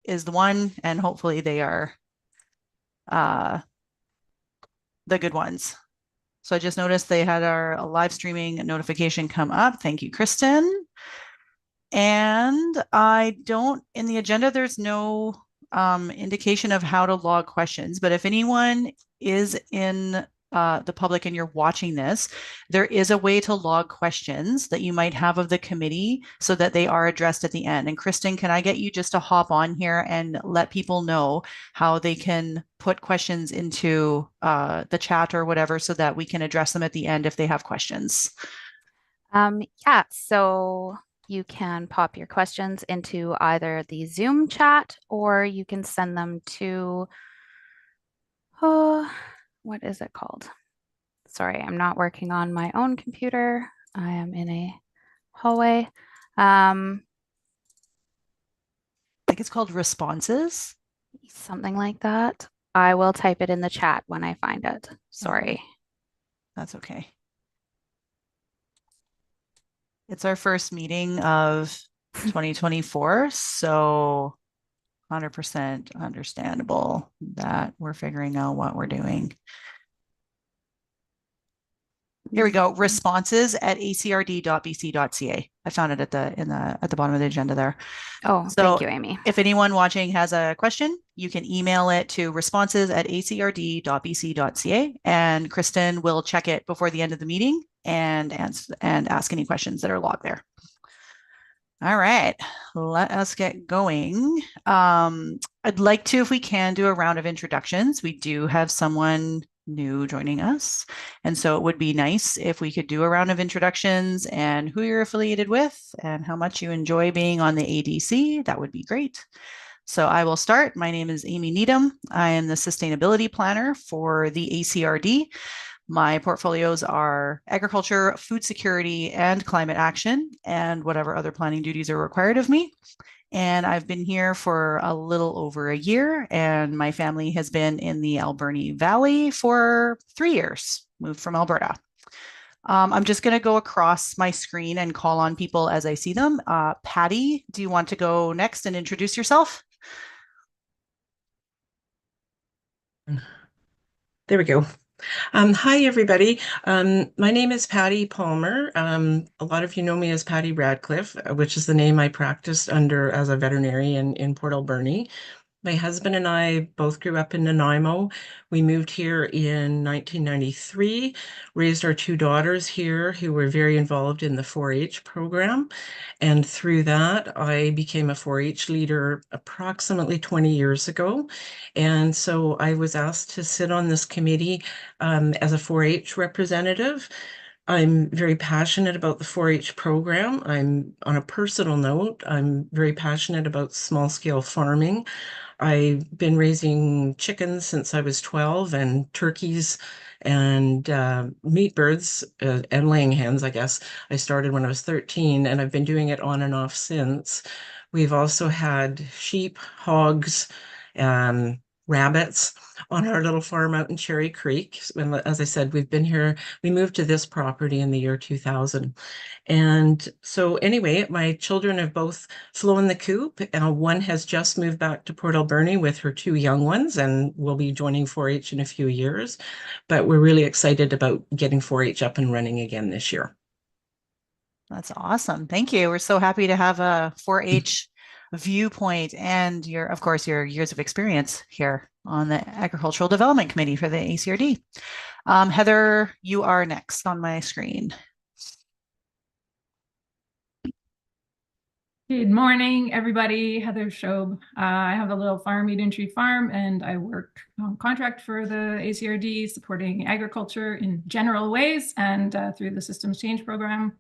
is the one, and hopefully they are uh, the good ones. So I just noticed they had our live streaming notification come up. Thank you, Kristen. And I don't, in the agenda, there's no indication of how to log questions. But if anyone is in the public and you're watching this, there is a way to log questions that you might have of the committee so that they are addressed at the end. And Kristen, can I get you just to hop on here and let people know how they can put questions into the chat or whatever so that we can address them at the end if they have questions? Yeah, so you can pop your questions into either the Zoom chat or you can send them to, oh, what is it called? Sorry, I'm not working on my own computer. I am in a hallway. Um, I think it's called responses. Something like that. I will type it in the chat when I find it. Okay, Sorry. that's okay. It's our first meeting of 2024, so 100% understandable that we're figuring out what we're doing. Here we go. Responses at acrd.bc.ca. I found it at the bottom of the agenda there. Oh, thank So you, Amy. if anyone watching has a question, you can email it to responses@acrd.bc.ca, and Kristen will check it before the end of the meeting and ask any questions that are logged there. All right, let us get going. I'd like to, if we can, do a round of introductions. We do have someone new joining us. And so it would be nice if we could do a round of introductions and who you're affiliated with and how much you enjoy being on the ADC. That would be great. So I will start. My name is Amy Needham. I am the sustainability planner for the ACRD. My portfolios are agriculture, food security, and climate action, and whatever other planning duties are required of me. And I've been here for a little over a year, and my family has been in the Alberni Valley for 3 years, moved from Alberta. I'm just going to go across my screen and call on people as I see them. Patty, do you want to go next and introduce yourself? There we go. Hi, everybody. My name is Patty Palmer. A lot of you know me as Patty Radcliffe, which is the name I practiced under as a veterinarian in Port Alberni. My husband and I both grew up in Nanaimo. We moved here in 1993, raised our two daughters here who were very involved in the 4-H program. And through that, I became a 4-H leader approximately 20 years ago. And so I was asked to sit on this committee as a 4-H representative. I'm very passionate about the 4-H program. On a personal note, I'm very passionate about small scale farming. I've been raising chickens since I was 12 and turkeys and meat birds and laying hens, I guess. I started when I was 13 and I've been doing it on and off since. We've also had sheep, hogs, rabbits on our little farm out in Cherry Creek. And as I said, we moved to this property in the year 2000. And so anyway, my children have both flown the coop. One has just moved back to Port Alberni with her two young ones and will be joining 4-H in a few years. But we're really excited about getting 4-H up and running again this year. That's awesome. Thank you. We're so happy to have a 4-H viewpoint and of course, your years of experience here on the Agricultural Development Committee for the ACRD. Heather, you are next on my screen. Good morning, everybody. Heather Shobe. I have a little farm, Eden Tree Farm, and I work on contract for the ACRD, supporting agriculture in general ways and through the Systems Change Program.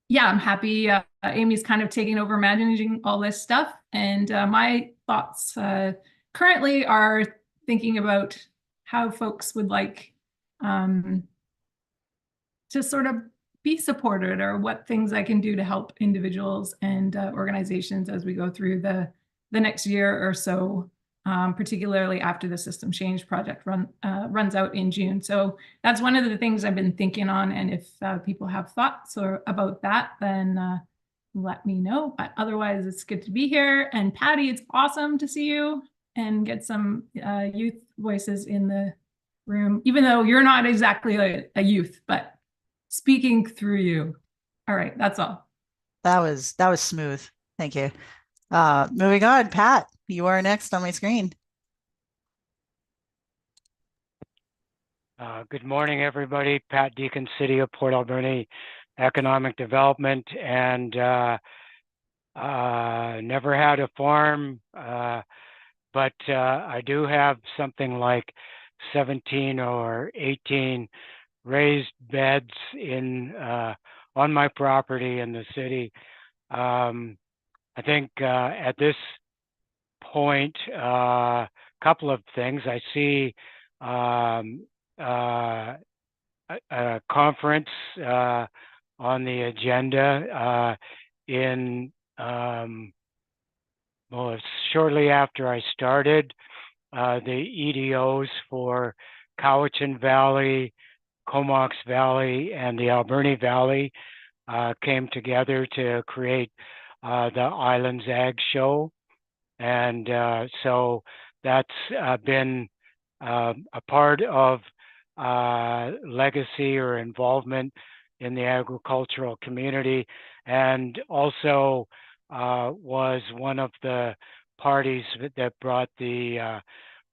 Yeah, I'm happy. Amy's kind of taking over managing all this stuff. And my thoughts currently are thinking about how folks would like to sort of be supported, or what things I can do to help individuals and organizations as we go through the next year or so, particularly after the System Change project runs out in June. So that's one of the things I've been thinking on. And if people have thoughts about that, then let me know. But otherwise, it's good to be here. And Patty, it's awesome to see you and get some youth voices in the room, even though you're not exactly a youth, but speaking through you. All right, that's all. That was smooth. Thank you. Moving on, Pat, you are next on my screen. Good morning, everybody. Pat Deacon, City of Port Alberni, Economic Development, and never had a farm, but I do have something like 17 or 18 raised beds in on my property in the city. I think at this point, a couple of things. I see a conference on the agenda in well, shortly after I started, the EDOs for Cowichan Valley, Comox Valley, and the Alberni Valley came together to create the Islands Ag Show. And so that's been a part of legacy or involvement in the agricultural community, and also was one of the parties that brought the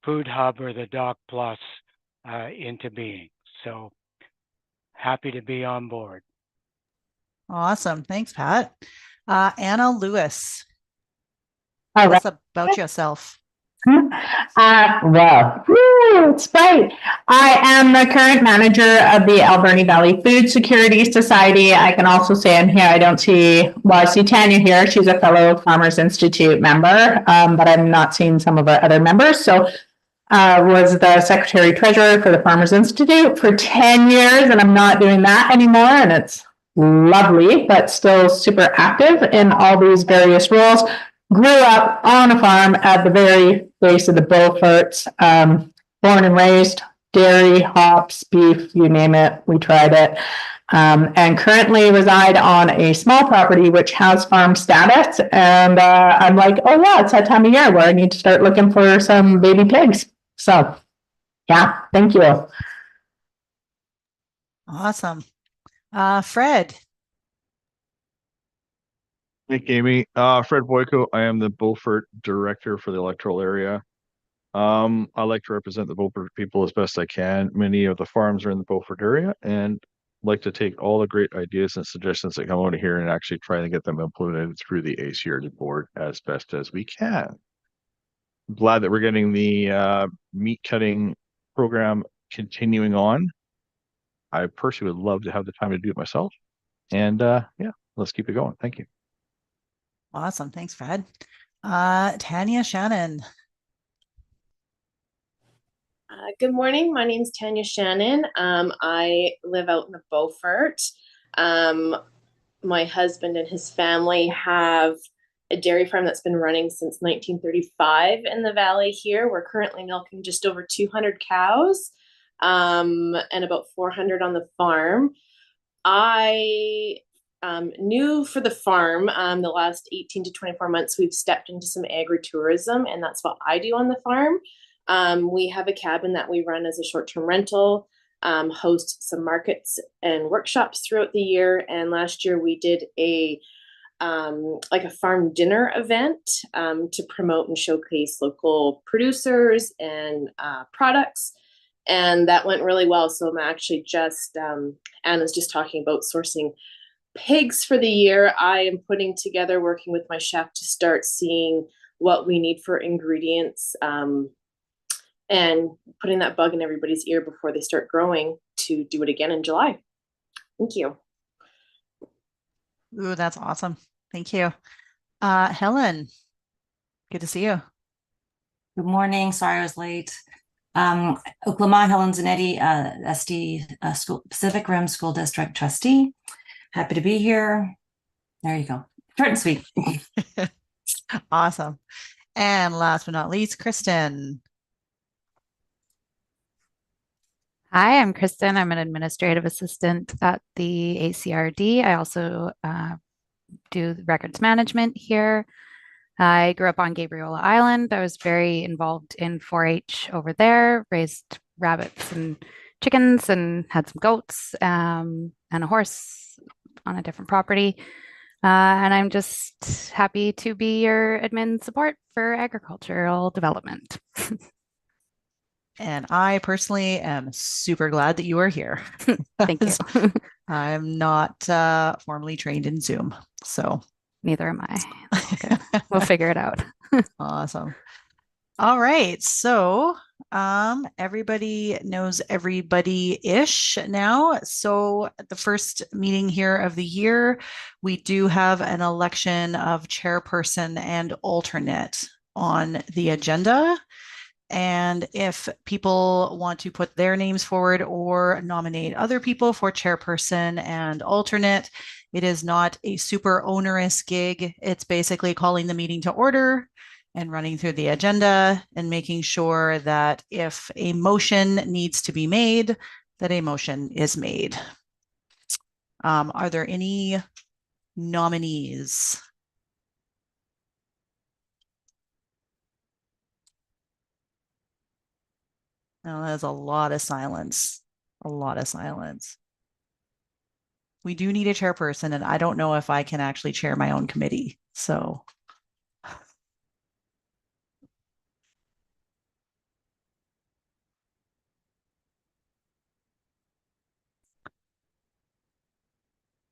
Food Hub or the Doc Plus into being. So happy to be on board. Awesome. Thanks, Pat. Anna Lewis, All tell right. us about yourself. Well, it's great. I am the current manager of the Alberni Valley Food Security Society. I can also say I'm here. I see Tanya here. She's a fellow Farmers Institute member, but I'm not seeing some of our other members. So was the secretary treasurer for the Farmers Institute for 10 years, and I'm not doing that anymore. And it's lovely, but still super active in all these various roles. Grew up on a farm at the very base of the Beaufort, born and raised, dairy, hops, beef, you name it, we tried it. And currently reside on a small property which has farm status. And I'm like, oh yeah, it's that time of year where I need to start looking for some baby pigs. So yeah, thank you. Awesome. Fred. Thank you, Amy. Fred Boyko. I am the Beaufort director for the electoral area. I like to represent the Beaufort people as best I can. Many of the farms are in the Beaufort area, and like to take all the great ideas and suggestions that come out of here and actually try to get them implemented through the ACRD board as best as we can. Glad that we're getting the meat cutting program continuing on. I personally would love to have the time to do it myself. And yeah, let's keep it going. Thank you. Awesome. Thanks, Fred. Tanya Shannon. Good morning. My name is Tanya Shannon. I live out in the Beaufort. My husband and his family have a dairy farm that's been running since 1935 in the valley here. We're currently milking just over 200 cows and about 400 on the farm. I new for the farm, the last 18 to 24 months, we've stepped into some agritourism, and that's what I do on the farm. We have a cabin that we run as a short-term rental, host some markets and workshops throughout the year. And last year we did a farm dinner event to promote and showcase local producers and products. And that went really well. So I'm actually just, Anna's just talking about sourcing pigs for the year. I am putting together, working with my chef to start seeing what we need for ingredients and putting that bug in everybody's ear before they start growing to do it again in July. Thank you. Ooh, that's awesome. Thank you. Helen, good to see you. Good morning. Sorry I was late. Oklahoma, Helen Zanetti, SD School, Pacific Rim School District Trustee. Happy to be here. There you go. Short and sweet. Awesome. And last but not least, Kristen. Hi, I'm Kristen. I'm an administrative assistant at the ACRD. I also do records management here. I grew up on Gabriola Island. I was very involved in 4-H over there, raised rabbits and chickens and had some goats and a horse on a different property. And I'm just happy to be your admin support for agricultural development. And I personally am super glad that you are here. Thank you. I'm not formally trained in Zoom, so Neither am I. Okay. We'll figure it out. awesome. All right, so everybody knows everybody-ish now. So at the first meeting here of the year, we do have an election of chairperson and alternate on the agenda. And if people want to put their names forward or nominate other people for chairperson and alternate, it is not a super onerous gig. It's basically calling the meeting to order and running through the agenda and making sure that if a motion needs to be made, that a motion is made. Are there any nominees? Oh, there's a lot of silence. A lot of silence. We do need a chairperson, and I don't know if I can actually chair my own committee. So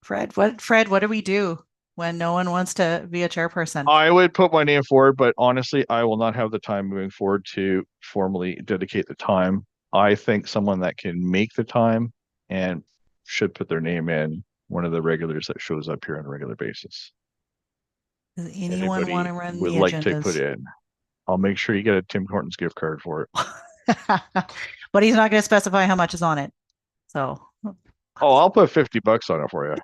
Fred, what do we do when no one wants to be a chairperson? I would put my name forward, but honestly, I will not have the time moving forward to formally dedicate the time. I think someone that can make the time and should put their name in, one of the regulars that shows up here on a regular basis. Does anyone want to run would the like agendas? to put in. I'll make sure you get a Tim Hortons gift card for it. But he's not going to specify how much is on it. So Oh, I'll put $50 on it for you.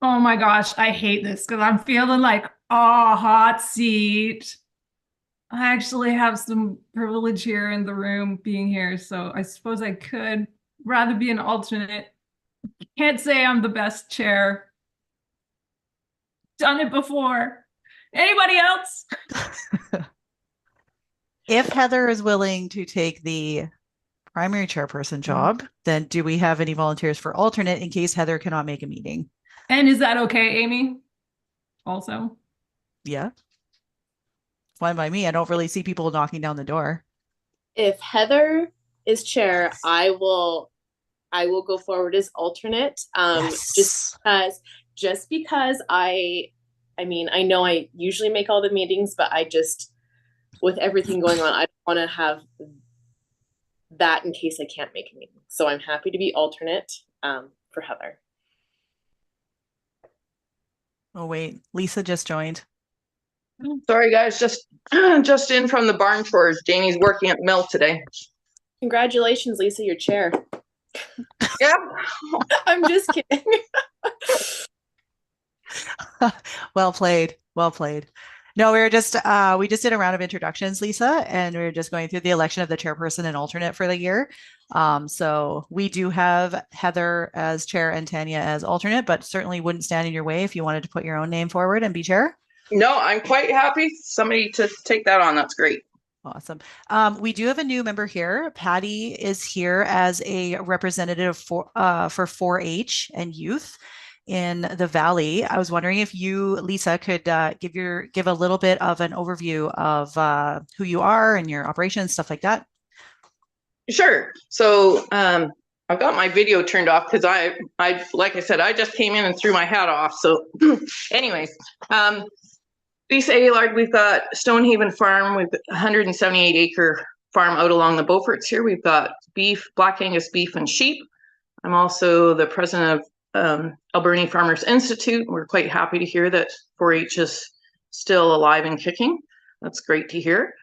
Oh my gosh, I hate this because I'm feeling like, oh, hot seat. I actually have some privilege here in the room being here, so I suppose I could rather be an alternate. Can't say I'm the best chair. Done it before. Anybody else? if Heather is willing to take the primary chairperson job, then do we have any volunteers for alternate in case Heather cannot make a meeting? And is that okay, Amy? Also? Yeah. Fine by me. I don't really see people knocking down the door. If Heather is chair, I will go forward as alternate. Yes. Just because I mean, I know I usually make all the meetings, but I just, with everything going on, I don't want to have that in case I can't make a meeting. So I'm happy to be alternate for Heather. Oh, wait. Lisa just joined. Sorry, guys, just in from the barn chores. Jamie's working at the mill today. Congratulations, Lisa, your chair. Yeah. I'm just kidding. Well played. Well played. No, we just did a round of introductions, Lisa, and we were just going through the election of the chairperson and alternate for the year. So we do have Heather as chair and Tanya as alternate, but certainly wouldn't stand in your way if you wanted to put your own name forward and be chair. No, I'm quite happy. Somebody to take that on. That's great. Awesome. We do have a new member here. Patty is here as a representative for 4-H and youth in the Valley. I was wondering if you, Lisa, could give a little bit of an overview of who you are and your operations, stuff like that. Sure. So I've got my video turned off because I like I said, I just came in and threw my hat off. So anyways, Lisa Aylard, we've got Stonehaven Farm with 178 acre farm out along the Beauforts here. We've got beef, Black Angus beef and sheep. I'm also the president of Alberni Farmers Institute. We're quite happy to hear that 4-H is still alive and kicking. That's great to hear.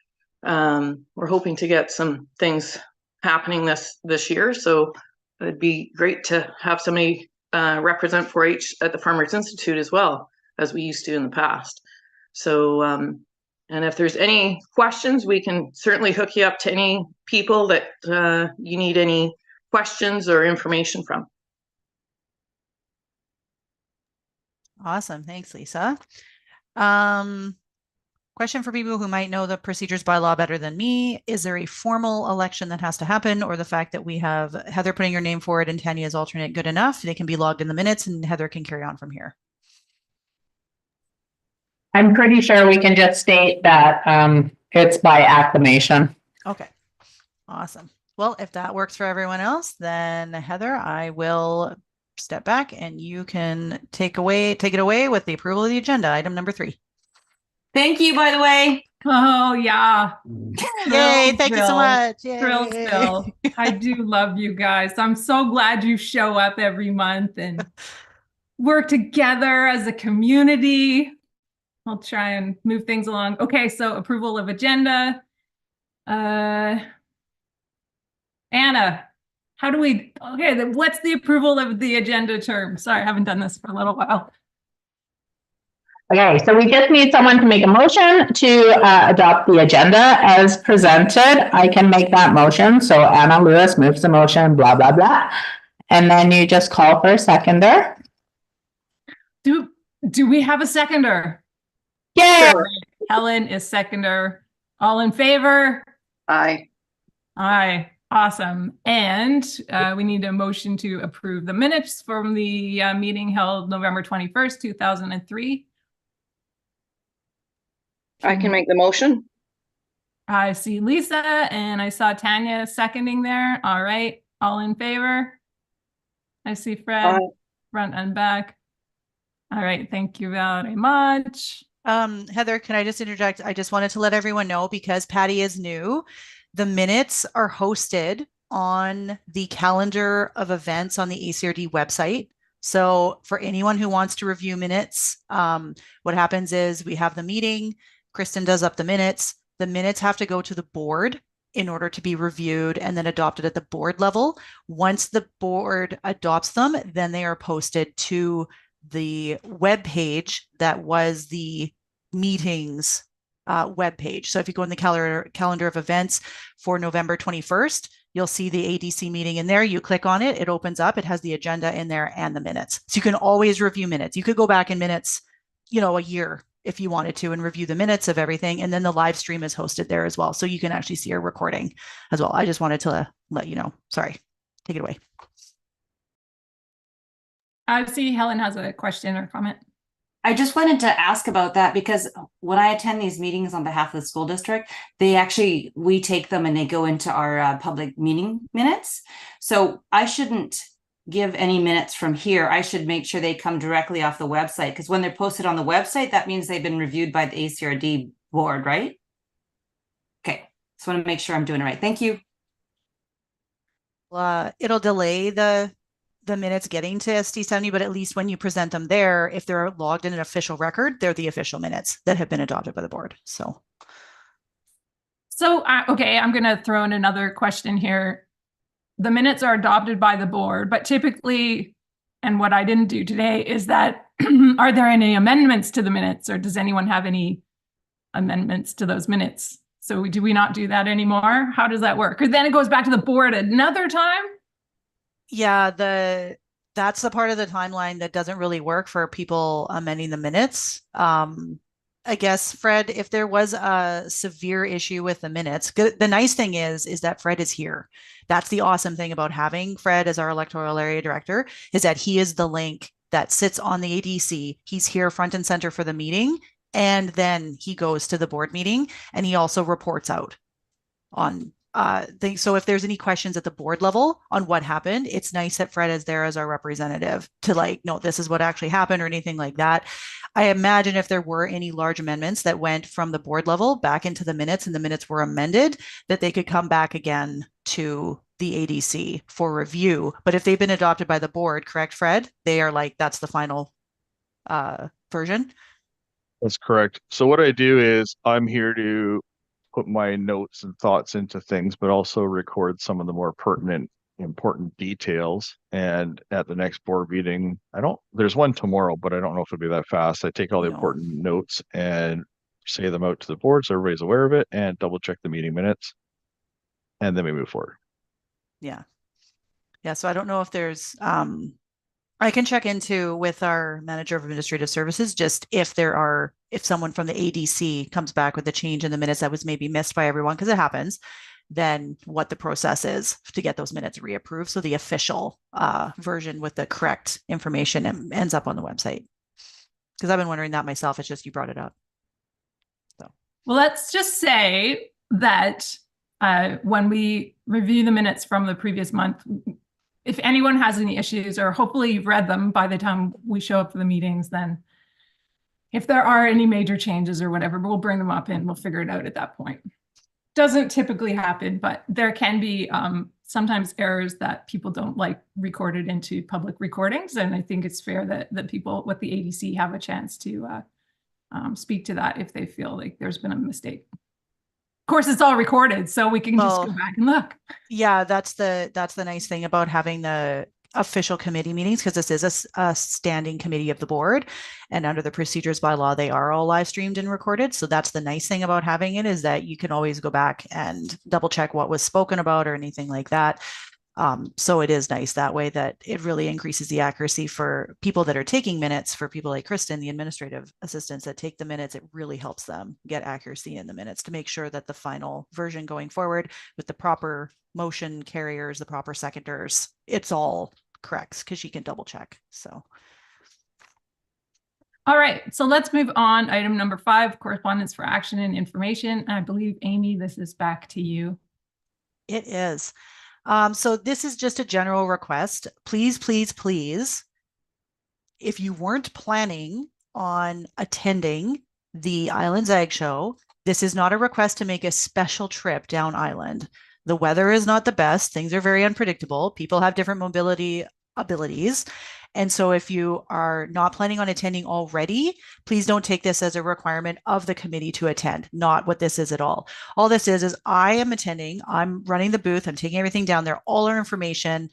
We're hoping to get some things happening this year. So it'd be great to have somebody represent 4-H at the Farmers Institute as well, as we used to in the past. So, and if there's any questions, we can certainly hook you up to any people that you need any questions or information from. Awesome. Thanks, Lisa. Question for people who might know the procedures by law better than me. Is there a formal election that has to happen, or the fact that we have Heather putting her name forward and Tanya as alternate good enough? They can be logged in the minutes and Heather can carry on from here. I'm pretty sure we can just state that it's by acclamation. Okay. Awesome. Well, if that works for everyone else, then Heather, I will step back and you can take it away with the approval of the agenda, item number 3. Thank you, by the way. Oh yeah. Yay, thank you so Bill. much. Yay. Thrills, Bill. I do love you guys. I'm so glad you show up every month and work together as a community. I'll try and move things along. Okay, so approval of agenda. Anna, how do we, okay, what's the approval of the agenda term? Sorry, I haven't done this for a little while. Okay, so we just need someone to make a motion to adopt the agenda as presented. I can make that motion. So Anna Lewis moves the motion, blah, blah, blah. And then you just call for a seconder. Do we have a seconder? Yay! Helen is seconder. All in favor? Aye. Aye. Awesome. And we need a motion to approve the minutes from the meeting held November 21st, 2003. I can make the motion. I see Lisa and I saw Tanya seconding there. All right. All in favor? I see Fred, Aye. front and back. All right. Thank you very much. Heather, can I just interject? I just wanted to let everyone know, because Patty is new, the minutes are hosted on the calendar of events on the ACRD website. So for anyone who wants to review minutes, what happens is we have the meeting, Kristen does up the minutes have to go to the board in order to be reviewed and then adopted at the board level. Once the board adopts them, then they are posted to the web page that was the meetings web page. So if you go in the calendar of events for November 21st, you'll see the ADC meeting in there. You click on it, it opens up, it has the agenda in there and the minutes. So you can always review minutes. You could go back in minutes, a year if you wanted to, and review the minutes of everything. And then the live stream is hosted there as well. So you can actually see a recording as well. I just wanted to let you know. Sorry, take it away. I see Helen has a question or comment. I just wanted to ask about that, because when I attend these meetings on behalf of the school district, we take them and they go into our public meeting minutes. So I shouldn't give any minutes from here. I should make sure they come directly off the website, because when they're posted on the website, that means they've been reviewed by the ACRD board, right? Okay, just want to make sure I'm doing it right. Thank you. It'll delay the minutes getting to ST70, but at least when you present them there, if they're logged in an official record, they're the official minutes that have been adopted by the board. So okay, I'm going to throw in another question here. The minutes are adopted by the board, but typically, and what I didn't do today is that, are there any amendments to the minutes, or does anyone have any amendments to those minutes? So do we not do that anymore? How does that work? Or then it goes back to the board another time? yeah, that's the part of the timeline that doesn't really work for people amending the minutes. I guess, Fred, if there was a severe issue with the minutes, the nice thing is that Fred is here. That's the awesome thing about having Fred as our electoral area director, is that he is the link that sits on the ADC. He's here front and center for the meeting, and then he goes to the board meeting, and he also reports out on things. So if there's any questions at the board level on what happened, it's nice that Fred is there as our representative to no, this is what actually happened or anything like that. I imagine if there were any large amendments that went from the board level back into the minutes and the minutes were amended, that they could come back again to the ADC for review. But if they've been adopted by the board, correct, Fred? They are that's the final version. That's correct. So what I do is I'm here to put my notes and thoughts into things, but also record some of the more pertinent, important details. And at the next board meeting, there's one tomorrow, but I don't know if it'll be that fast. I take all the important notes and say them out to the board so everybody's aware of it, and double check the meeting minutes. And then we move forward. Yeah. Yeah, so I don't know if there's, I can check into with our manager of administrative services, just if someone from the ADC comes back with a change in the minutes that was maybe missed by everyone, because it happens, then what the process is to get those minutes reapproved. So the official version with the correct information ends up on the website. Because I've been wondering that myself. It's just you brought it up. So, well, let's just say that when we review the minutes from the previous month, if anyone has any issues, or hopefully you've read them by the time we show up for the meetings, then if there are any major changes or whatever, we'll bring them up and we'll figure it out at that point. Doesn't typically happen, but there can be sometimes errors that people don't like recorded into public recordings. And I think it's fair that people with the ADC have a chance to speak to that if they feel like there's been a mistake. Of course, it's all recorded, so we can just go back and look. Yeah, that's the nice thing about having the official committee meetings, because this is a standing committee of the board, and under the procedures by law, they are all live streamed and recorded. So that's the nice thing about having it, is that you can always go back and double check what was spoken about or anything like that. So it is nice that way, that it really increases the accuracy for people that are taking minutes. For people like Kristen, the administrative assistants that take the minutes, it really helps them get accuracy in the minutes to make sure that the final version going forward with the proper motion carriers, the proper seconders, it's all correct, because she can double check. So. All right, so let's move on. Item number 5, correspondence for action and information. I believe, Amy, this is back to you. It is. So this is just a general request. Please, please, please, if you weren't planning on attending the Islands Ag Show, this is not a request to make a special trip down island. The weather is not the best. Things are very unpredictable. People have different mobility abilities. And so if you are not planning on attending already, please don't take this as a requirement of the committee to attend. Not what this is at all. All this is I am attending, I'm running the booth, I'm taking everything down there, all our information,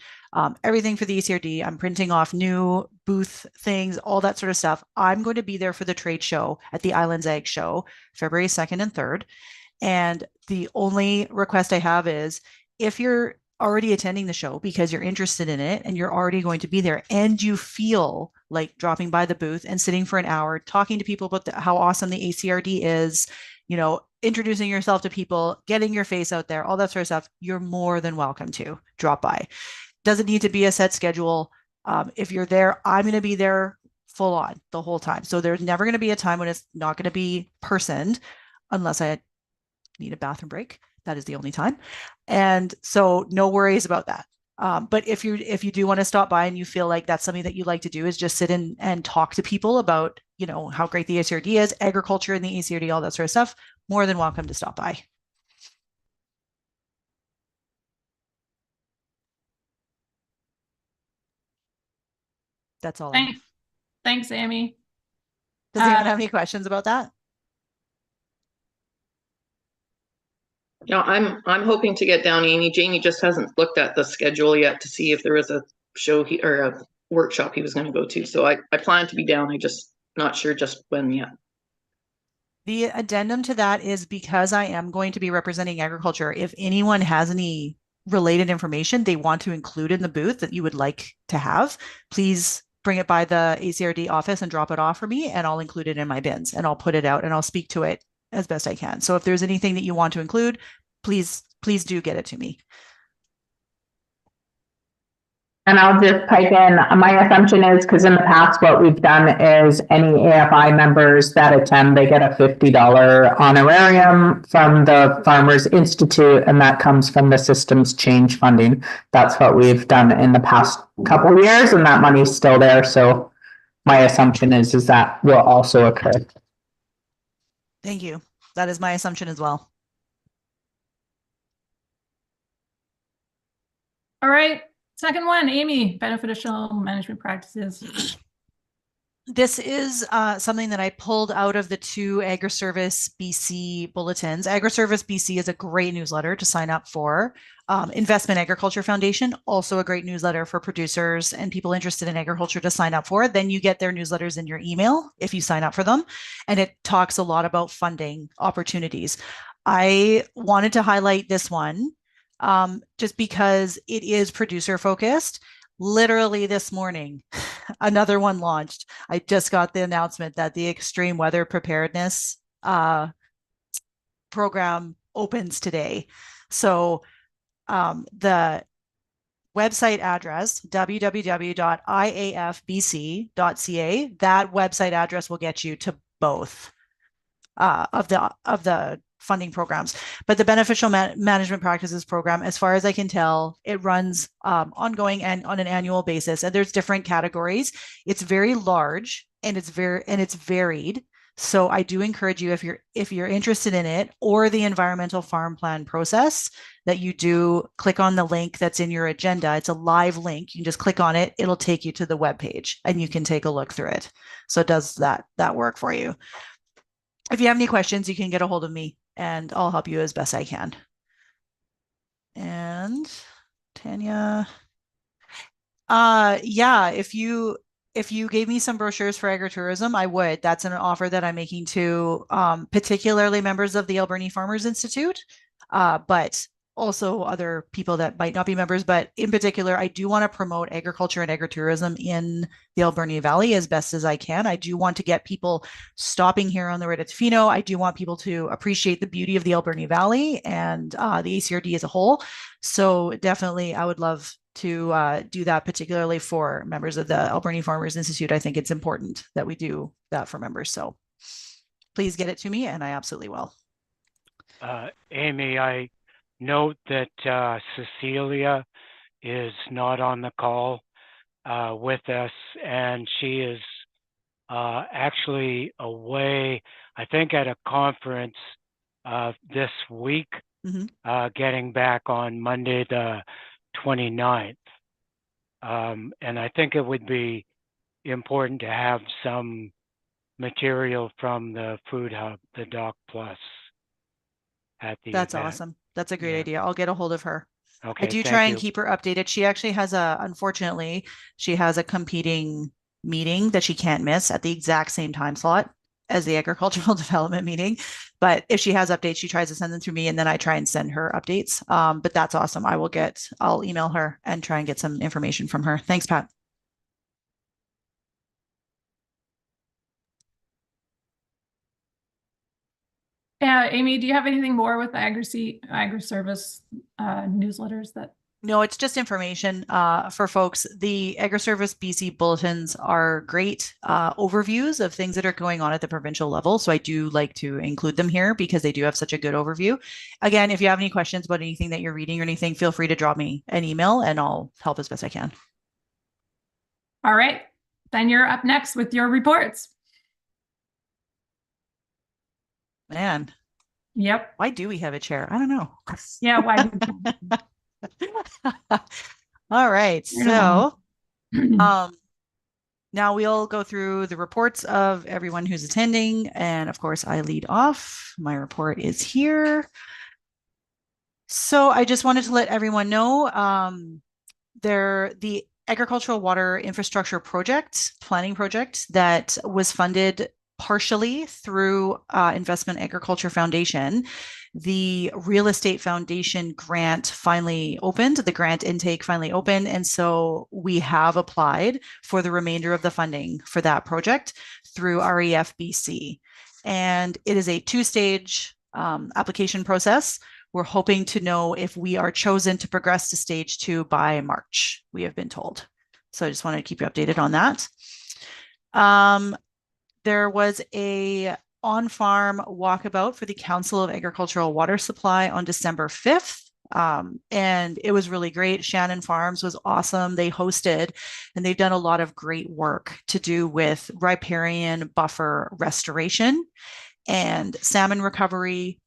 everything for the ECRD, I'm printing off new booth things, all that sort of stuff. I'm going to be there for the trade show at the Islands Ag Show, February 2nd and 3rd. And the only request I have is, if you're already attending the show because you're interested in it and you're already going to be there, and you feel like dropping by the booth and sitting for an hour talking to people about how awesome the ACRD is, introducing yourself to people, getting your face out there, all that sort of stuff, you're more than welcome to drop by. Doesn't need to be a set schedule. If you're there, I'm going to be there full on the whole time. So there's never going to be a time when it's not going to be personed, unless I need a bathroom break. That is the only time. And so no worries about that. But if you do want to stop by and you feel like that's something that you like to do, is just sit in and talk to people about, how great the ACRD is, agriculture in the ACRD, all that sort of stuff, more than welcome to stop by. That's all. Thanks, Amy. Does anyone have any questions about that? No, I'm hoping to get down, Amy. Jamie just hasn't looked at the schedule yet to see if there was a show or a workshop he was going to go to. So I plan to be down. I just not sure just when yet. The addendum to that is, because I am going to be representing agriculture, if anyone has any related information they want to include in the booth that you would like to have, please bring it by the ACRD office and drop it off for me, and I'll include it in my bins and I'll put it out and I'll speak to it as best I can. So if there's anything that you want to include, please do get it to me. And I'll just pipe in, my assumption is, because in the past, what we've done is any AFI members that attend, they get a $50 honorarium from the Farmers Institute, and that comes from the systems change funding. That's what we've done in the past couple of years, and that money's still there. So my assumption is that will also occur. Thank you. That is my assumption as well. All right. Second one, Amy, beneficial management practices. This is something that I pulled out of the 2 AgriService BC bulletins. AgriService BC is a great newsletter to sign up for. Investment Agriculture Foundation, also a great newsletter for producers and people interested in agriculture to sign up for. Then you get their newsletters in your email if you sign up for them. And it talks a lot about funding opportunities. I wanted to highlight this one just because it is producer focused. Literally this morning, another one launched. I just got the announcement that the extreme weather preparedness program opens today. So the website address, www.iafbc.ca, that website address will get you to both of the funding programs. But the Beneficial Management Practices Program, as far as I can tell, it runs ongoing and on an annual basis. And there's different categories. It's very large and it's varied. So I do encourage you, if you're interested in it or the environmental farm plan process, that you do click on the link that's in your agenda. It's a live link. You can just click on it. It'll take you to the webpage and you can take a look through it. So it does that work for you. If you have any questions, you can get a hold of me and I'll help you as best I can. And Tanya, yeah, if you gave me some brochures for agritourism, I would. That's an offer that I'm making to particularly members of the Alberni Farmers Institute, but also other people that might not be members. But in particular, I do want to promote agriculture and agritourism in the Alberni Valley as best as I can. I do want to get people stopping here on the way to Tofino. I do want people to appreciate the beauty of the Alberni Valley and the ACRD as a whole. So definitely, I would love to do that, particularly for members of the Alberni Farmers Institute. I think it's important that we do that for members. So please get it to me and I absolutely will. Amy, I note that Cecilia is not on the call with us, and she is actually away, I think, at a conference this week, getting back on Monday the 29th. And I think it would be important to have some material from the Food Hub, the Doc Plus, at the That's event. awesome. That's a great idea. I'll get a hold of her. Okay, I do thank try and you. keep her updated. She actually has unfortunately, she has a competing meeting that she can't miss at the exact same time slot as the agricultural development meeting. But if she has updates, she tries to send them through me and then I try and send her updates. But that's awesome. I'll email her and try and get some information from her. Thanks, Pat. Yeah, Amy, do you have anything more with the agri-service newsletters that? No, it's just information for folks. The AgriService BC bulletins are great overviews of things that are going on at the provincial level. So I do like to include them here because they do have such a good overview. Again, if you have any questions about anything that you're reading or anything, feel free to drop me an email and I'll help as best I can. All right, then you're up next with your reports. Man. Yep. Why do we have a chair? I don't know. Yeah, why? All right. So now we'll go through the reports of everyone who's attending. And of course, I lead off. My report is here. So I just wanted to let everyone know the agricultural water infrastructure project, planning project that was funded partially through Investment Agriculture Foundation. The Real Estate Foundation grant finally opened, the grant intake finally opened. And so we have applied for the remainder of the funding for that project through REFBC. And it is a two-stage application process. We're hoping to know if we are chosen to progress to stage 2 by March, we have been told. So I just wanted to keep you updated on that. There was a on-farm walkabout for the Council of Agricultural Water Supply on December 5th. And it was really great. Shannon Farms was awesome. They hosted, and they've done a lot of great work to do with riparian buffer restoration and salmon recovery,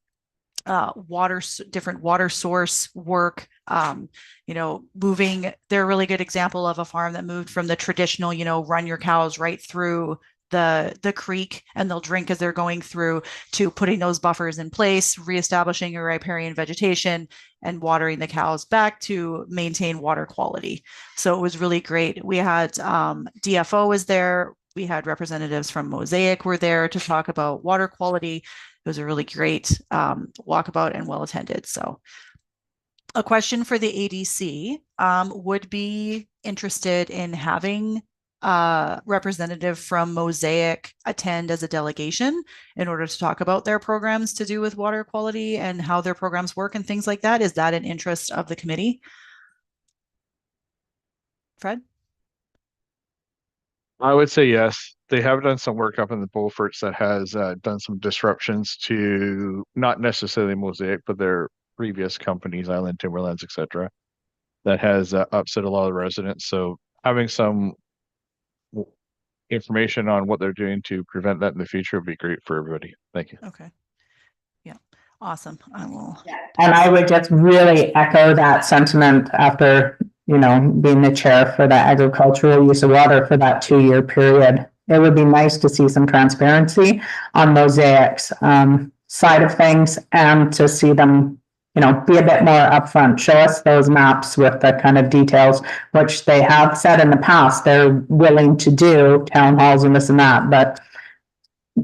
different water source work, moving. They're a really good example of a farm that moved from the traditional, run your cows right through the creek and they'll drink as they're going through, to putting those buffers in place, reestablishing a riparian vegetation and watering the cows back to maintain water quality. So it was really great. We had DFO was there. We had representatives from Mosaic were there to talk about water quality. It was a really great walkabout and well attended. So a question for the ADC, would be interested in having a representative from Mosaic attend as a delegation in order to talk about their programs to do with water quality and how their programs work and things like that. Is that an interest of the committee? Fred? I would say yes. They have done some work up in the Beauforts that has done some disruptions to not necessarily Mosaic, but their previous companies, Island Timberlands, etc. That has upset a lot of the residents. So having some information on what they're doing to prevent that in the future would be great for everybody. Thank you. Okay. Yeah. Awesome. I will. And I would just really echo that sentiment after, being the chair for the agricultural use of water for that 2-year period. It would be nice to see some transparency on Mosaic's side of things and to see them, be a bit more upfront. Show us those maps with the kind of details, which they have said in the past they're willing to do, town halls and this and that, but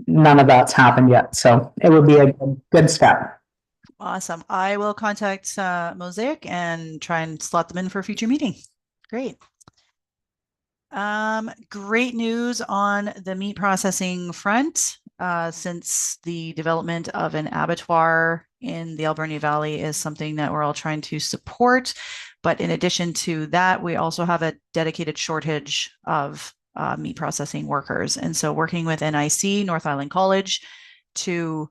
none of that's happened yet. So it would be a good step. Awesome. I will contact Mosaic and try and slot them in for a future meeting. Great. Great news on the meat processing front. Since the development of an abattoir in the Alberni Valley is something that we're all trying to support. But in addition to that, we also have a dedicated shortage of meat processing workers. And so working with NIC, North Island College, to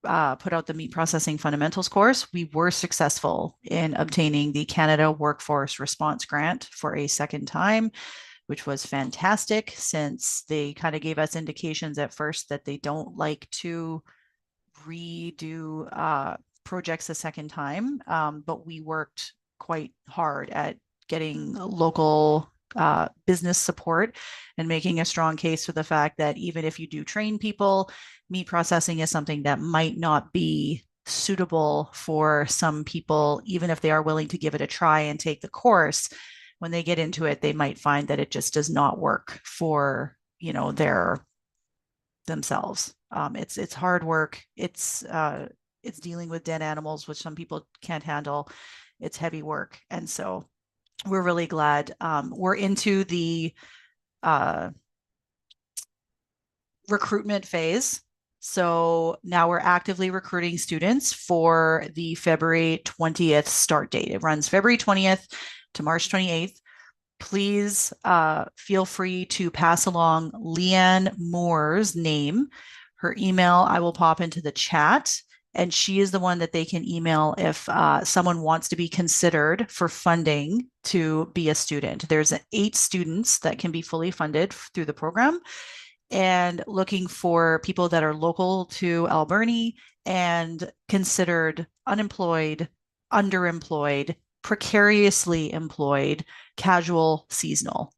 put out the meat processing fundamentals course, we were successful in obtaining the Canada Workforce Response Grant for a second time, which was fantastic since they kind of gave us indications at first that they don't like to redo projects a second time. But we worked quite hard at getting local business support and making a strong case for the fact that even if you do train people, meat processing is something that might not be suitable for some people, even if they are willing to give it a try and take the course. When they get into it, they might find that it just does not work for, themselves. It's hard work. It's dealing with dead animals, which some people can't handle. It's heavy work. And so we're really glad we're into the recruitment phase. So now we're actively recruiting students for the February 20th start date. It runs February 20th to March 28th. Please feel free to pass along Leanne Moore's name. Her email I will pop into the chat, and she is the one that they can email if someone wants to be considered for funding to be a student. There's 8 students that can be fully funded through the program, and looking for people that are local to Alberni and considered unemployed, underemployed, precariously employed, casual, seasonal.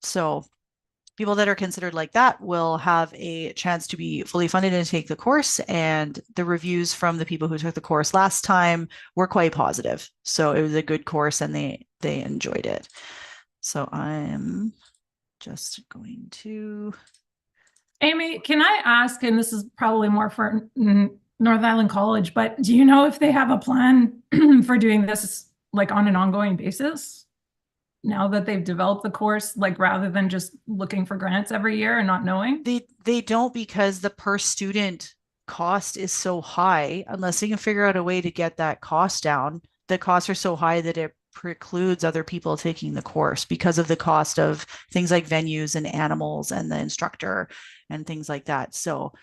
So people that are considered like that will have a chance to be fully funded and take the course. And the reviews from the people who took the course last time were quite positive. So it was a good course and they enjoyed it. So I'm just going to... Amy, can I ask, and this is probably more for North Island College, but do you know if they have a plan for doing this like on an ongoing basis now that they've developed the course, like rather than just looking for grants every year and not knowing? They don't, because the per student cost is so high. Unless they can figure out a way to get that cost down, the costs are so high that it precludes other people taking the course because of the cost of things like venues and animals and the instructor and things like that. So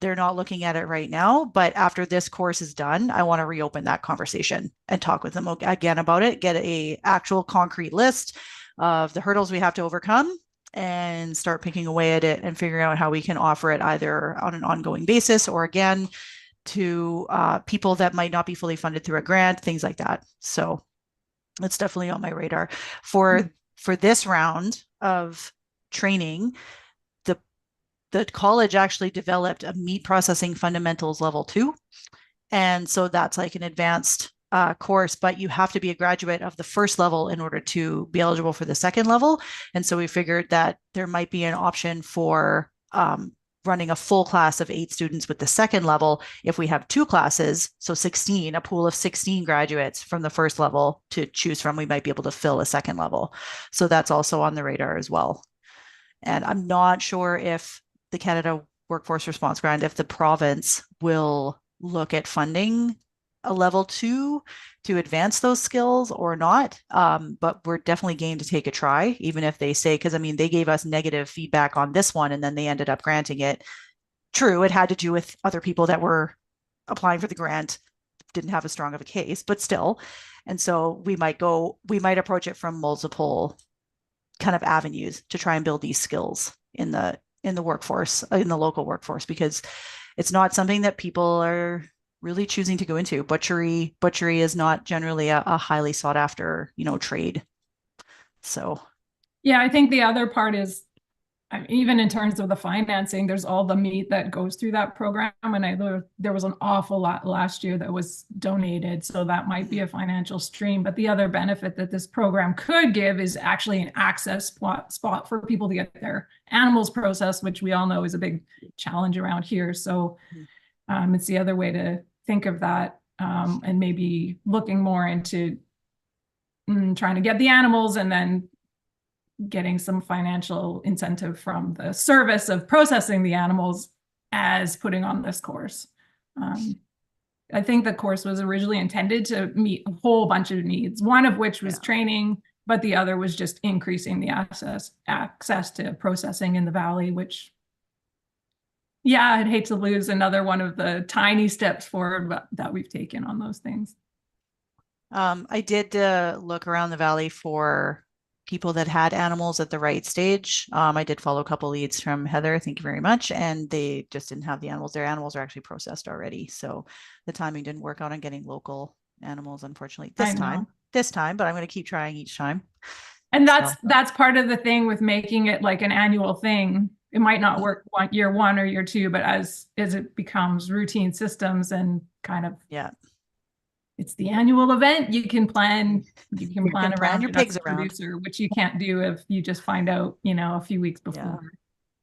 they're not looking at it right now, but after this course is done, I want to reopen that conversation and talk with them again about it, get a actual concrete list of the hurdles we have to overcome and start picking away at it and figuring out how we can offer it either on an ongoing basis or again to people that might not be fully funded through a grant, things like that. So it's definitely on my radar. For this round of training, the college actually developed a meat processing fundamentals level 2. And so that's like an advanced course, but you have to be a graduate of the first level in order to be eligible for the second level. And so we figured that there might be an option for running a full class of 8 students with the second level. If we have 2 classes, so 16, a pool of 16 graduates from the first level to choose from, we might be able to fill a second level. So that's also on the radar as well. And I'm not sure if the Canada Workforce Response Grant, if the province will look at funding a level 2 to advance those skills or not. But we're definitely game to take a try, even if they say, because I mean, they gave us negative feedback on this one and then they ended up granting it. True, it had to do with other people that were applying for the grant, didn't have as strong of a case, but still. And so we might approach it from multiple kind of avenues to try and build these skills in the workforce, in the local workforce, because it's not something that people are really choosing to go into. Butchery is not generally a highly sought after, trade. So yeah, I think the other part is, even in terms of the financing, there's all the meat that goes through that program. And I know there was an awful lot last year that was donated. So that might be a financial stream. But the other benefit that this program could give is actually an access spot for people to get their animals processed, which we all know is a big challenge around here. So it's the other way to think of that, and maybe looking more into trying to get the animals and then getting some financial incentive from the service of processing the animals as putting on this course. I think the course was originally intended to meet a whole bunch of needs, one of which was training, but the other was just increasing the access to processing in the Valley, which, yeah, I'd hate to lose another one of the tiny steps forward that we've taken on those things. I did look around the Valley for people that had animals at the right stage. I did follow a couple leads from Heather, thank you very much. And they just didn't have the animals. Their animals are actually processed already. So the timing didn't work out on getting local animals, unfortunately, this time, but I'm going to keep trying each time. And that's part of the thing with making it like an annual thing. It might not work year 1 or year 2, but as it becomes routine systems and kind of, it's the annual event, you can plan around your it pigs as a around, producer, which you can't do if you just find out, a few weeks before.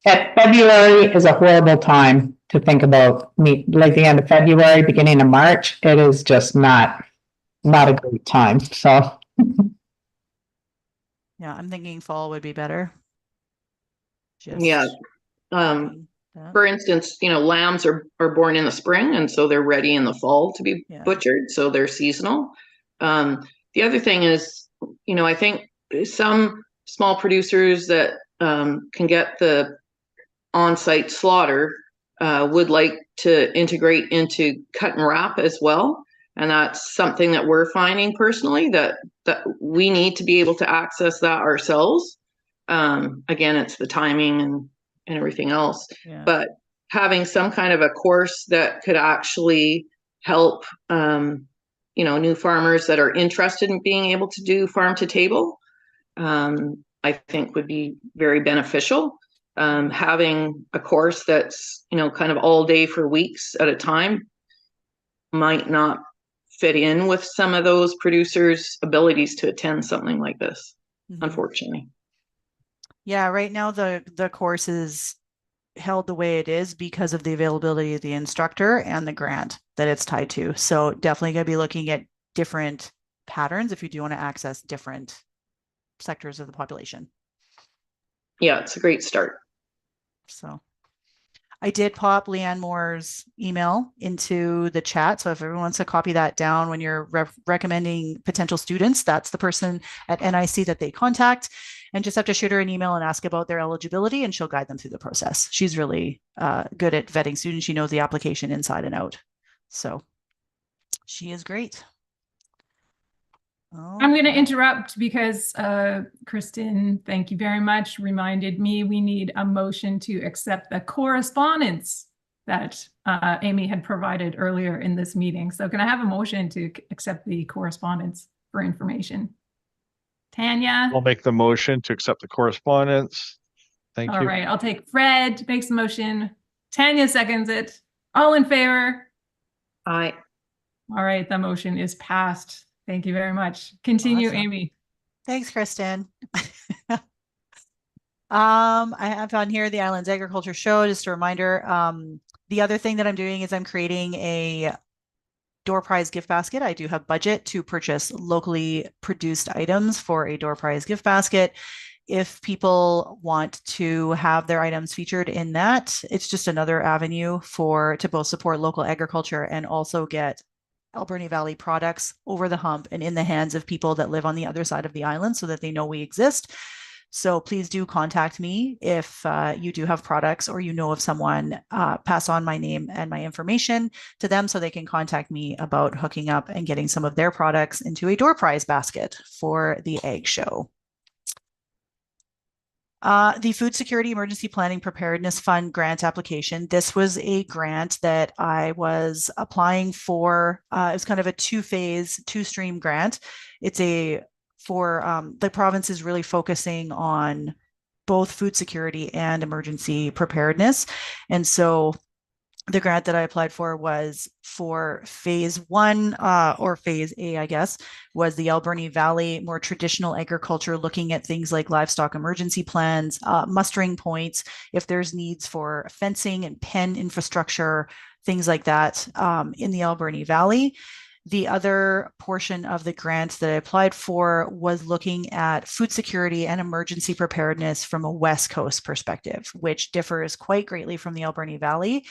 February is a horrible time to think about like the end of February, beginning of March. It is just not a great time. So yeah, I'm thinking fall would be better. For instance, lambs are born in the spring, and so they're ready in the fall to be butchered. So they're seasonal. The other thing is, I think some small producers that can get the on-site slaughter would like to integrate into cut and wrap as well. And that's something that we're finding personally that we need to be able to access that ourselves. Again, it's the timing and everything else, but having some kind of a course that could actually help, new farmers that are interested in being able to do farm to table, I think would be very beneficial. Having a course that's, kind of all day for weeks at a time might not fit in with some of those producers' abilities to attend something like this, unfortunately. Yeah, right now the course is held the way it is because of the availability of the instructor and the grant that it's tied to. So definitely going to be looking at different patterns if you do want to access different sectors of the population. Yeah, it's a great start. So I did pop Leanne Moore's email into the chat. So if everyone wants to copy that down when you're recommending potential students, that's the person at NIC that they contact, and just have to shoot her an email and ask about their eligibility, and she'll guide them through the process. She's really good at vetting students. She knows the application inside and out. So she is great. I'm going to interrupt because Kristen, thank you very much, reminded me we need a motion to accept the correspondence that Amy had provided earlier in this meeting. So can I have a motion to accept the correspondence for information? Tanya? I'll make the motion to accept the correspondence. Thank you. All right, I'll take Fred makes the motion. Tanya seconds it. All in favor? Aye. All right, the motion is passed. Thank you very much. Continue, Awesome. Amy. Thanks, Kristen. I have on here the Islands Agriculture Show. Just a reminder. The other thing that I'm doing is I'm creating a door prize gift basket. I do have budget to purchase locally produced items for a door prize gift basket. If people want to have their items featured in that, it's just another avenue to both support local agriculture and also get Alberni Valley products over the hump and in the hands of people that live on the other side of the island so that they know we exist. So please do contact me if you do have products or you know of someone. Pass on my name and my information to them so they can contact me about hooking up and getting some of their products into a door prize basket for the Ag Show. The Food Security Emergency Planning Preparedness Fund grant application. This was a grant that I was applying for. It was kind of a two-stream grant. It's the province is really focusing on both food security and emergency preparedness. And so the grant that I applied for was for phase 1 or phase A, I guess, was the Alberni Valley, more traditional agriculture, looking at things like livestock emergency plans, mustering points, if there's needs for fencing and pen infrastructure, things like that in the Alberni Valley. The other portion of the grant that I applied for was looking at food security and emergency preparedness from a West Coast perspective, which differs quite greatly from the Alberni Valley.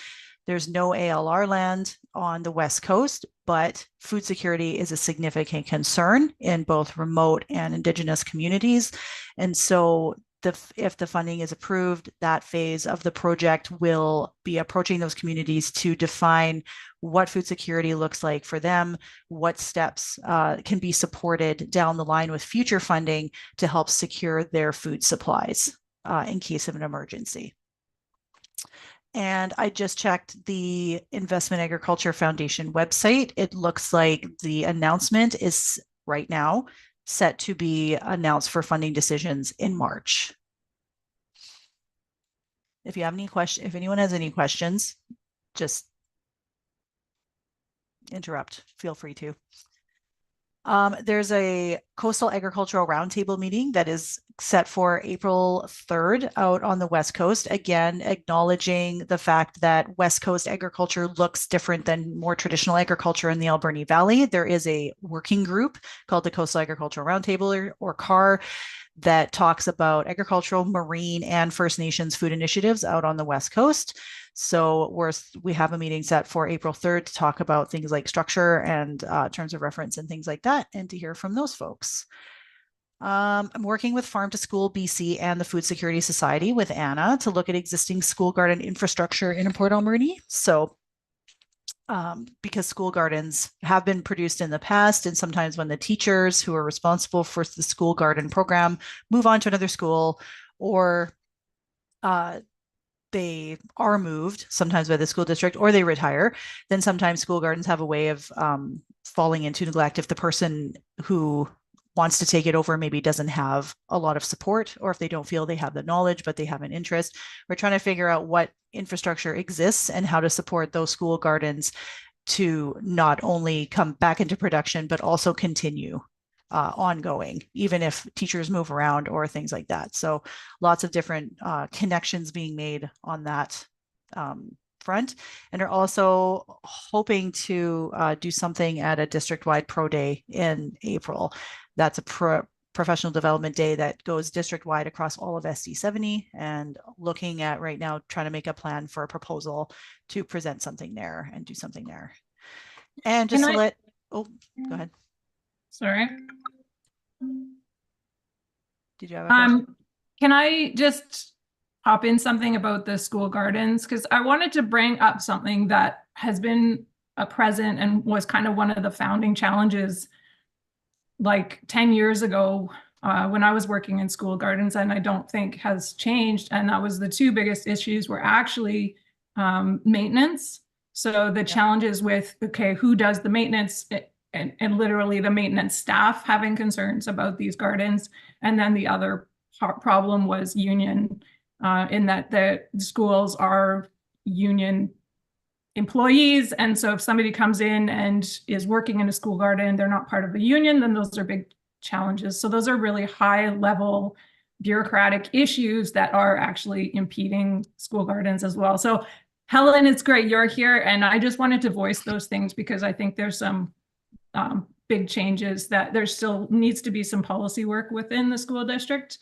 There's no ALR land on the West Coast, but food security is a significant concern in both remote and Indigenous communities. And so if the funding is approved, that phase of the project will be approaching those communities to define what food security looks like for them, what steps can be supported down the line with future funding to help secure their food supplies in case of an emergency. And I just checked the Investment Agriculture Foundation website. It looks like the announcement is right now set to be announced for funding decisions in March. If you have any questions, if anyone has any questions, just interrupt, feel free to. There's a Coastal Agricultural Roundtable meeting that is set for April 3rd out on the West Coast. Again, acknowledging the fact that West Coast agriculture looks different than more traditional agriculture in the Alberni Valley. There is a working group called the Coastal Agricultural Roundtable, or CAR, that talks about agricultural, marine, and First Nations food initiatives out on the West Coast. So we have a meeting set for April 3rd to talk about things like structure and terms of reference and things like that, and to hear from those folks. I'm working with Farm to School BC and the Food Security Society with Anna to look at existing school garden infrastructure in Port Alberni. So because school gardens have been produced in the past, and sometimes when the teachers who are responsible for the school garden program move on to another school, or they are moved sometimes by the school district, or they retire, then sometimes school gardens have a way of falling into neglect if the person who wants to take it over maybe doesn't have a lot of support, or if they don't feel they have the knowledge but they have an interest. We're trying to figure out what infrastructure exists and how to support those school gardens to not only come back into production but also continue ongoing, even if teachers move around or things like that. So lots of different connections being made on that front, and are also hoping to do something at a district-wide pro day in April. That's a professional development day that goes district-wide across all of SD70, and looking at right now trying to make a plan for a proposal to present something there and do something there. And just go ahead. Sorry. Did you have a question? Can I just hop in something about the school gardens? Because I wanted to bring up something that has been a present and was kind of one of the founding challenges like 10 years ago when I was working in school gardens, and I don't think has changed. And that was the two biggest issues were actually maintenance. So the challenges with, okay, who does the maintenance? And literally the maintenance staff having concerns about these gardens. And then the other problem was union, in that the schools are union employees. And so if somebody comes in and is working in a school garden, they're not part of the union, then those are big challenges. So those are really high level bureaucratic issues that are actually impeding school gardens as well. So Helen, it's great you're here. And I just wanted to voice those things because I think there's some big changes that there still needs to be some policy work within the school district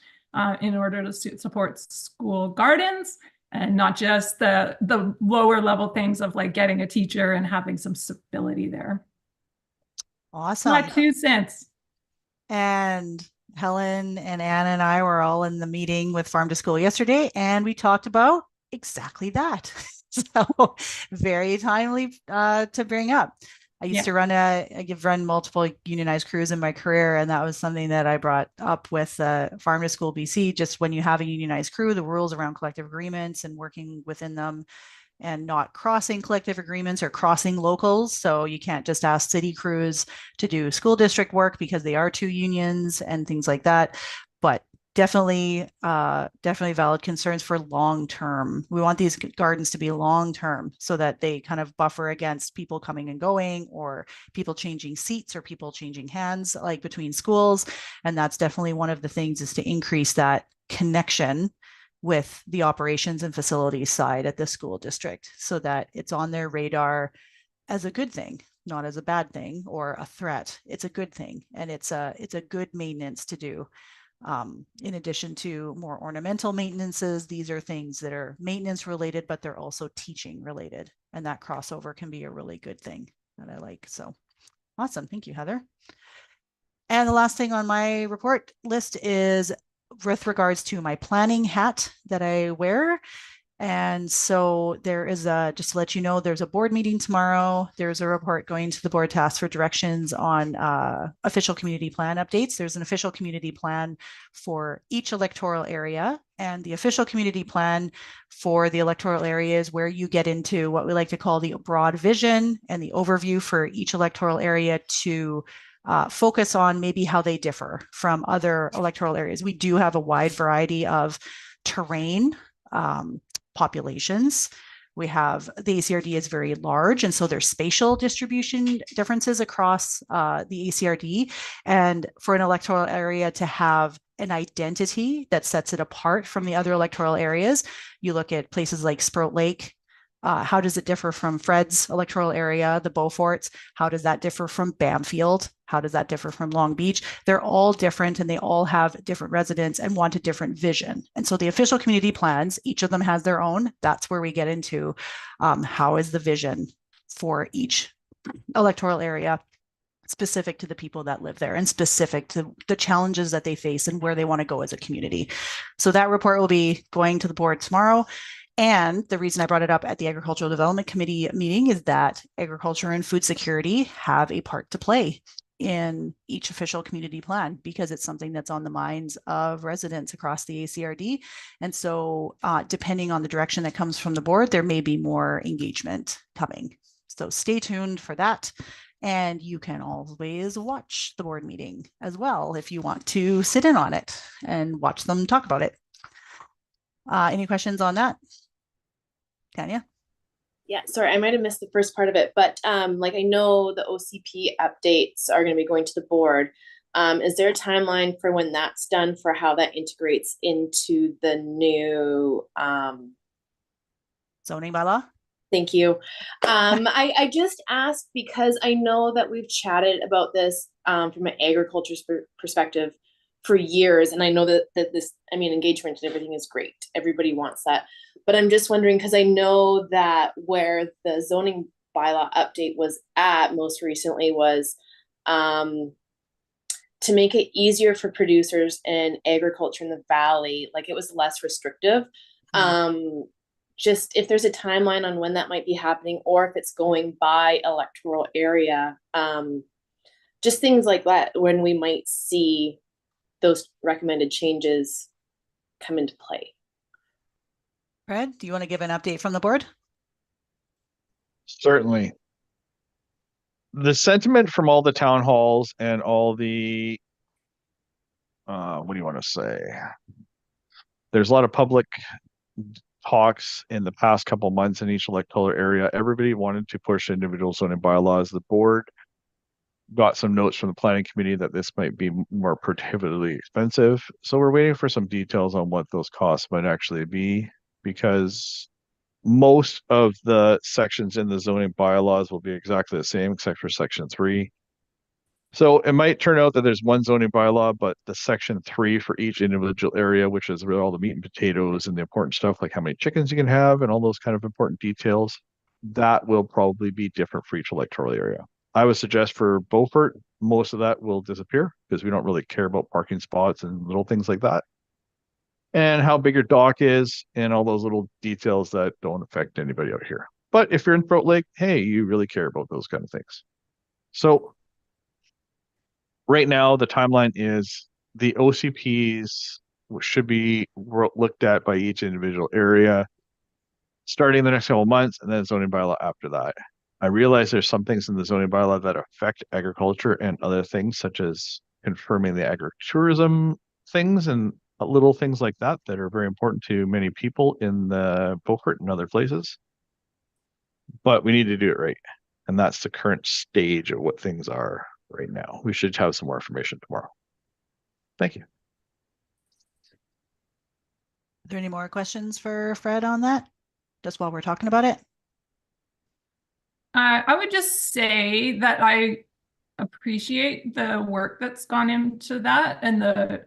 in order to support school gardens, and not just the lower level things of like getting a teacher and having some stability there. Awesome. My 2 cents. And Helen and Anna and I were all in the meeting with Farm to School yesterday, and we talked about exactly that. So very timely to bring up. I used to run multiple unionized crews in my career, and that was something that I brought up with Farm to School BC. Just when you have a unionized crew, the rules around collective agreements and working within them, and not crossing collective agreements or crossing locals. So you can't just ask city crews to do school district work because they are 2 unions and things like that. But definitely valid concerns for long term. We want these gardens to be long term so that they kind of buffer against people coming and going, or people changing seats, or people changing hands like between schools. And that's definitely one of the things, is to increase that connection with the operations and facilities side at the school district, so that it's on their radar as a good thing, not as a bad thing or a threat. It's a good thing, and it's a good maintenance to do. In addition to more ornamental maintenances, these are things that are maintenance related, but they're also teaching related, and that crossover can be a really good thing that I like. So awesome. Thank you, Heather. And the last thing on my report list is with regards to my planning hat that I wear. And so there is just to let you know, there's a board meeting tomorrow. There's a report going to the board to ask for directions on official community plan updates. There's an official community plan for each electoral area, and the official community plan for the electoral area is where you get into what we like to call the broad vision and the overview for each electoral area to focus on maybe how they differ from other electoral areas. We do have a wide variety of terrain, populations. We have, the ACRD is very large, and so there's spatial distribution differences across the ACRD. And for an electoral area to have an identity that sets it apart from the other electoral areas, you look at places like Sprout Lake. How does it differ from Fred's electoral area, the Beauforts? How does that differ from Bamfield? How does that differ from Long Beach? They're all different, and they all have different residents and want a different vision. And so the official community plans, each of them has their own. That's where we get into how is the vision for each electoral area specific to the people that live there and specific to the challenges that they face and where they want to go as a community. So that report will be going to the board tomorrow. And the reason I brought it up at the Agricultural Development Committee meeting is that agriculture and food security have a part to play in each official community plan, because it's something that's on the minds of residents across the ACRD. And so depending on the direction that comes from the board, there may be more engagement coming. So stay tuned for that. And you can always watch the board meeting as well if you want to sit in on it and watch them talk about it. Any questions on that? Tanya? Yeah, sorry, I might have missed the first part of it, but like I know the OCP updates are going to be going to the board. Is there a timeline for when that's done, for how that integrates into the new zoning bylaw? Thank you. I just asked because I know that we've chatted about this from an agriculture perspective for years. And I know that this, I mean, engagement and everything is great. Everybody wants that. But I'm just wondering, because I know that where the zoning bylaw update was at most recently was to make it easier for producers in agriculture in the valley, like it was less restrictive. Just if there's a timeline on when that might be happening, or if it's going by electoral area, just things like that, when we might see those recommended changes come into play. Fred, do you want to give an update from the board? Certainly. The sentiment from all the town halls and all the, what do you want to say? There's a lot of public talks in the past couple months in each electoral area. Everybody wanted to push individual zoning bylaws. The board got some notes from the planning committee that this might be more prohibitively expensive. So we're waiting for some details on what those costs might actually be, because most of the sections in the zoning bylaws will be exactly the same except for section 3. So it might turn out that there's one zoning bylaw, but the section 3 for each individual area, which is really all the meat and potatoes and the important stuff like how many chickens you can have and all those kind of important details, that will probably be different for each electoral area. I would suggest for Beaufort, most of that will disappear because we don't really care about parking spots and little things like that. And how big your dock is and all those little details that don't affect anybody out here. But if you're in Throat Lake, hey, you really care about those kind of things. So right now, the timeline is the OCPs should be looked at by each individual area starting the next couple of months, and then zoning bylaw after that. I realize there's some things in the zoning bylaw that affect agriculture and other things, such as confirming the agritourism things and little things like that that are very important to many people in the Beaufort and other places. But we need to do it right. And that's the current stage of what things are right now. We should have some more information tomorrow. Thank you. Are there any more questions for Fred on that? Just while we're talking about it? I would just say that I appreciate the work that's gone into that and the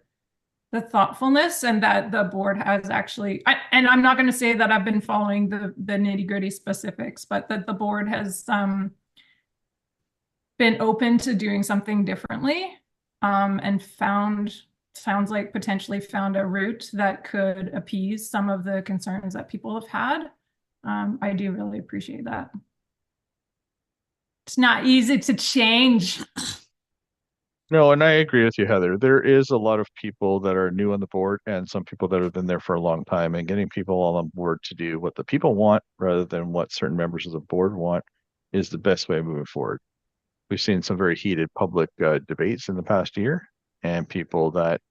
thoughtfulness, and that the board has actually, and I'm not going to say that I've been following the nitty-gritty specifics, but that the board has been open to doing something differently, and sounds like potentially found a route that could appease some of the concerns that people have had. I do really appreciate that. It's not easy to change. No, and I agree with you, Heather. There is a lot of people that are new on the board and some people that have been there for a long time, and getting people all on board to do what the people want rather than what certain members of the board want is the best way moving forward. We've seen some very heated public debates in the past year, and people that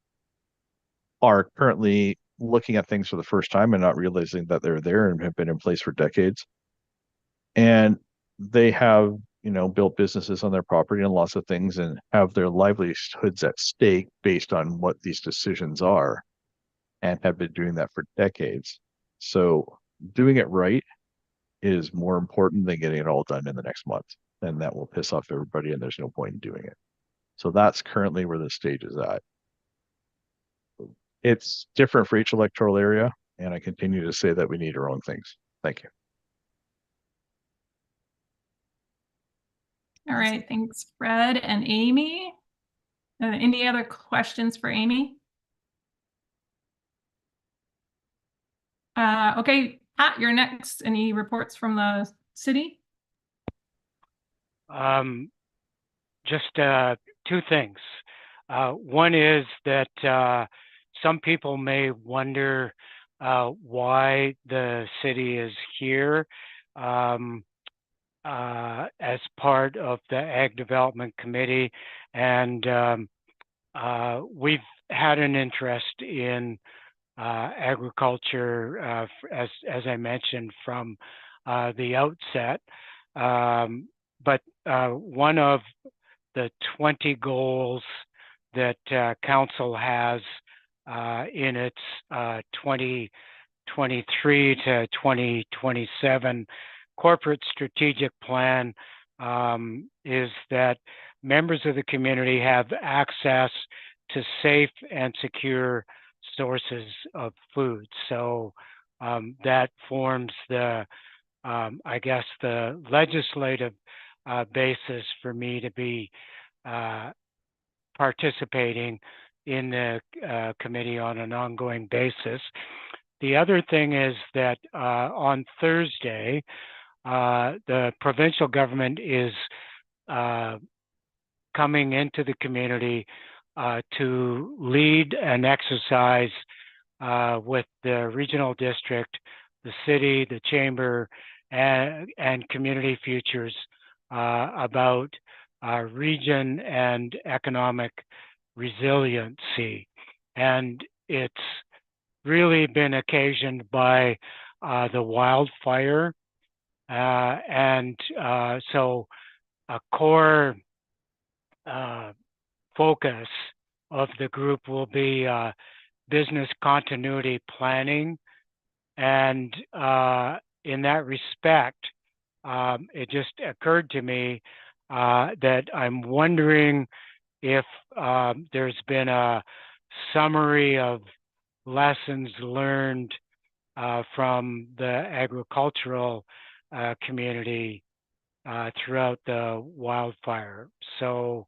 are currently looking at things for the first time and not realizing that they're there and have been in place for decades. And they have, built businesses on their property and lots of things and have their livelihoods at stake based on what these decisions are and have been doing that for decades. So doing it right is more important than getting it all done in the next month. And that will piss off everybody and there's no point in doing it. So that's currently where the stage is at. It's different for each electoral area, and I continue to say that we need our own things. Thank you. All right, thanks, Fred and Amy. Any other questions for Amy? Okay, Pat, you're next. Any reports from the city? Just two things. One is that some people may wonder why the city is here as part of the Ag Development Committee, and we've had an interest in agriculture, as I mentioned from the outset. But one of the 20 goals that council has in its 2023 to 2027 corporate strategic plan is that members of the community have access to safe and secure sources of food. So that forms the, I guess, the legislative basis for me to be participating in the committee on an ongoing basis. The other thing is that on Thursday, the provincial government is coming into the community to lead an exercise with the regional district, the city, the chamber, and Community Futures about region and economic resiliency. And it's really been occasioned by the wildfire. So a core focus of the group will be business continuity planning. And in that respect, it just occurred to me that I'm wondering if there's been a summary of lessons learned from the agricultural community throughout the wildfire. So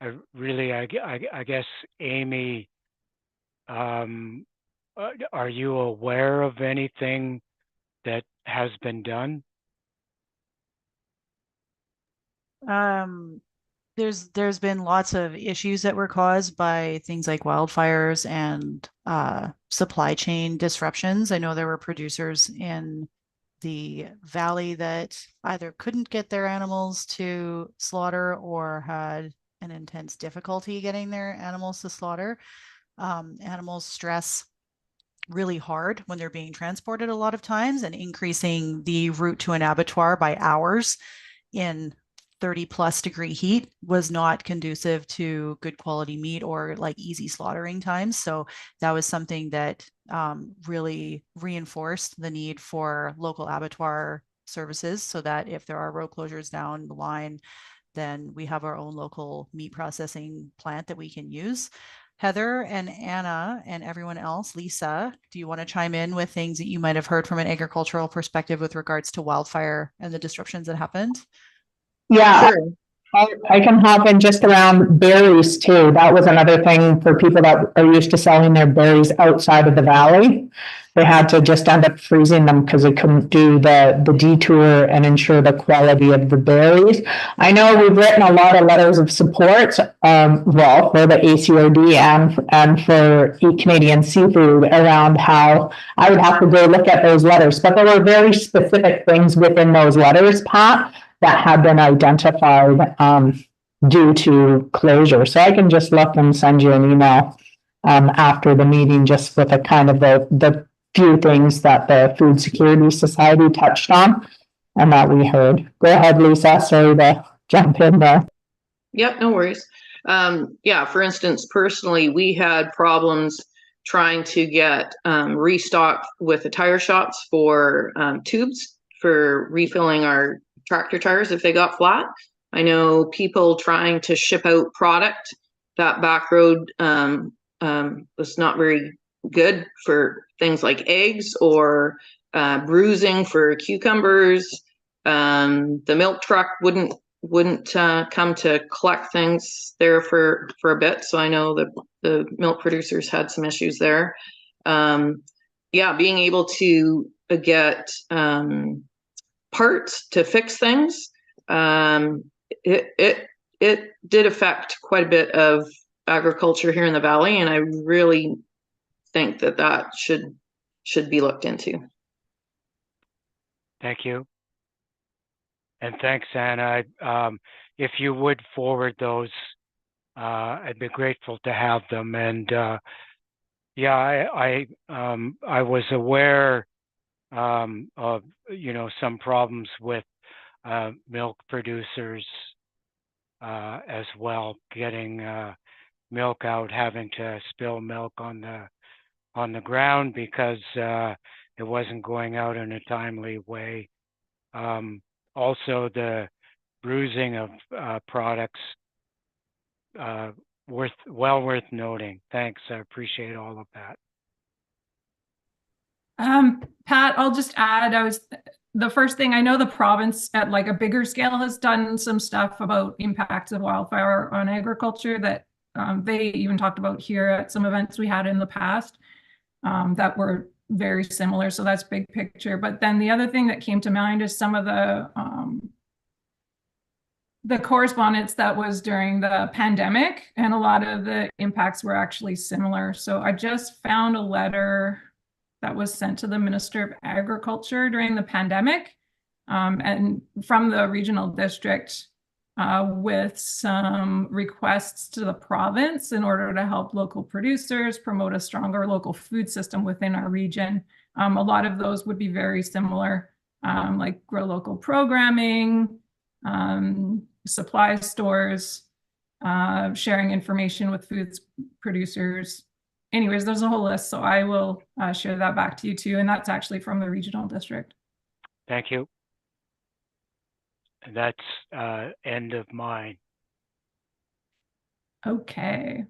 I guess, Amy, are you aware of anything that has been done? There's been lots of issues that were caused by things like wildfires and supply chain disruptions. I know there were producers in the valley that either couldn't get their animals to slaughter or had an intense difficulty getting their animals to slaughter. Animals stress really hard when they're being transported a lot of times, and increasing the route to an abattoir by hours in 30+ degree heat was not conducive to good quality meat or like easy slaughtering times. So that was something that really reinforced the need for local abattoir services, so that if there are road closures down the line, then we have our own local meat processing plant that we can use. Heather and Anna and everyone else, Lisa, do you want to chime in with things that you might have heard from an agricultural perspective with regards to wildfire and the disruptions that happened? Yeah, I can hop in just around berries too. That was another thing for people that are used to selling their berries outside of the valley. They had to just end up freezing them because they couldn't do the detour and ensure the quality of the berries. I know we've written a lot of letters of support, well, for the ACOD and for Eat Canadian Seafood around how I would have to go look at those letters. But there were very specific things within those letters, Pat, that have been identified due to closure. So I can just look and send you an email after the meeting, just with a kind of the few things that the Food Security Society touched on and that we heard. Go ahead, Lisa. Sorry to jump in there. Yep, no worries. Yeah, for instance, personally, we had problems trying to get restocked with the tire shops for tubes for refilling our tractor tires if they got flat. I know people trying to ship out product. That back road was not very good for things like eggs or bruising for cucumbers. The milk truck wouldn't come to collect things there for a bit. So I know that the milk producers had some issues there. Yeah, being able to get parts to fix things, it did affect quite a bit of agriculture here in the valley, and I really think that should be looked into. Thank you. And thanks, Anna. If you would forward those, I'd be grateful to have them. And yeah, I was aware of some problems with milk producers as well, getting milk out, having to spill milk on the ground because it wasn't going out in a timely way. Also, the bruising of products, worth noting. Thanks. I appreciate all of that. Pat, I'll just add, the first thing I know, the province at like a bigger scale has done some stuff about impacts of wildfire on agriculture that they even talked about here at some events we had in the past that were very similar. So that's big picture. But then the other thing that came to mind is some of the correspondence that was during the pandemic, and a lot of the impacts were actually similar. So I just found a letter that was sent to the Minister of Agriculture during the pandemic and from the regional district with some requests to the province in order to help local producers promote a stronger local food system within our region. A lot of those would be very similar, like grow local programming, supply stores, sharing information with foods producers. Anyways, there's a whole list, so I will share that back to you too, and that's actually from the regional district. Thank you. That's end of mine. Okay.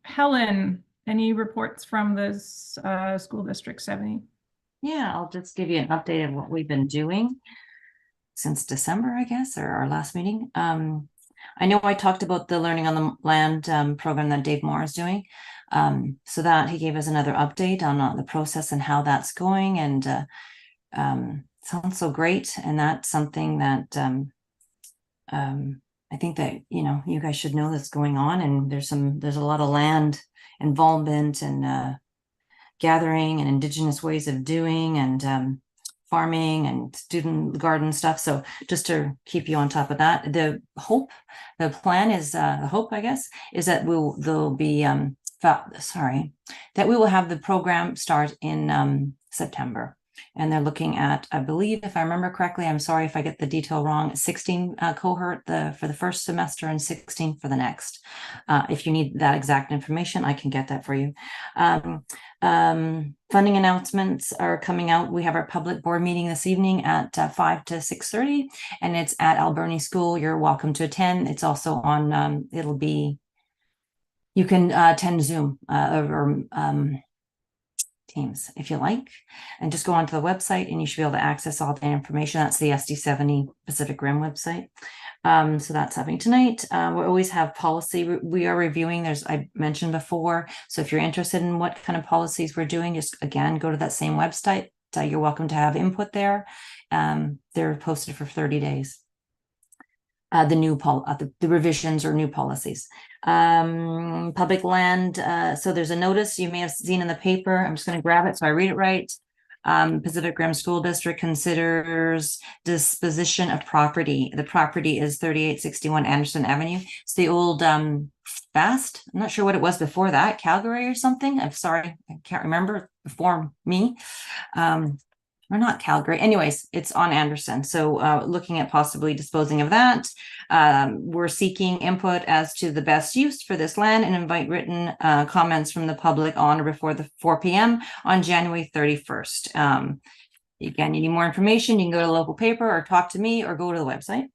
Helen, any reports from this school district 70? Yeah, I'll just give you an update of what we've been doing since December, I guess, or our last meeting. I know I talked about the Learning on the Land program that Dave Moore is doing. So that he gave us another update on the process and how that's going, and sounds so great. And that's something that I think that, you know, you guys should know that's going on, and there's a lot of land involvement and gathering and indigenous ways of doing and farming and student garden stuff. So just to keep you on top of that, the plan is the hope, I guess, is that we will have the program start in September. And they're looking at, I believe, if I remember correctly, I'm sorry if I get the detail wrong, 16 cohort for the first semester and 16 for the next. If you need that exact information, I can get that for you. Funding announcements are coming out. We have our public board meeting this evening at 5 to 6:30, and it's at Alberni School. You're welcome to attend. It's also on, you can attend Zoom or Teams if you like, and just go onto the website and you should be able to access all the information. That's the SD70 Pacific Rim website. So that's happening tonight. We always have policy we are reviewing. I mentioned before. So if you're interested in what kind of policies we're doing, just again, go to that same website. You're welcome to have input there. They're posted for 30 days. The revisions or new policies. Public land. So there's a notice you may have seen in the paper. I'm just going to grab it so I read it right. Pacific Rim School District considers disposition of property. The property is 3861 Anderson Avenue. It's the old Fast. I'm not sure what it was before that, Calgary or something. I'm sorry, I can't remember before me. Or not Calgary. Anyways, it's on Anderson. So looking at possibly disposing of that. We're seeking input as to the best use for this land and invite written comments from the public on or before the 4 p.m. on January 31st. Again, you need more information, you can go to the local paper or talk to me or go to the website.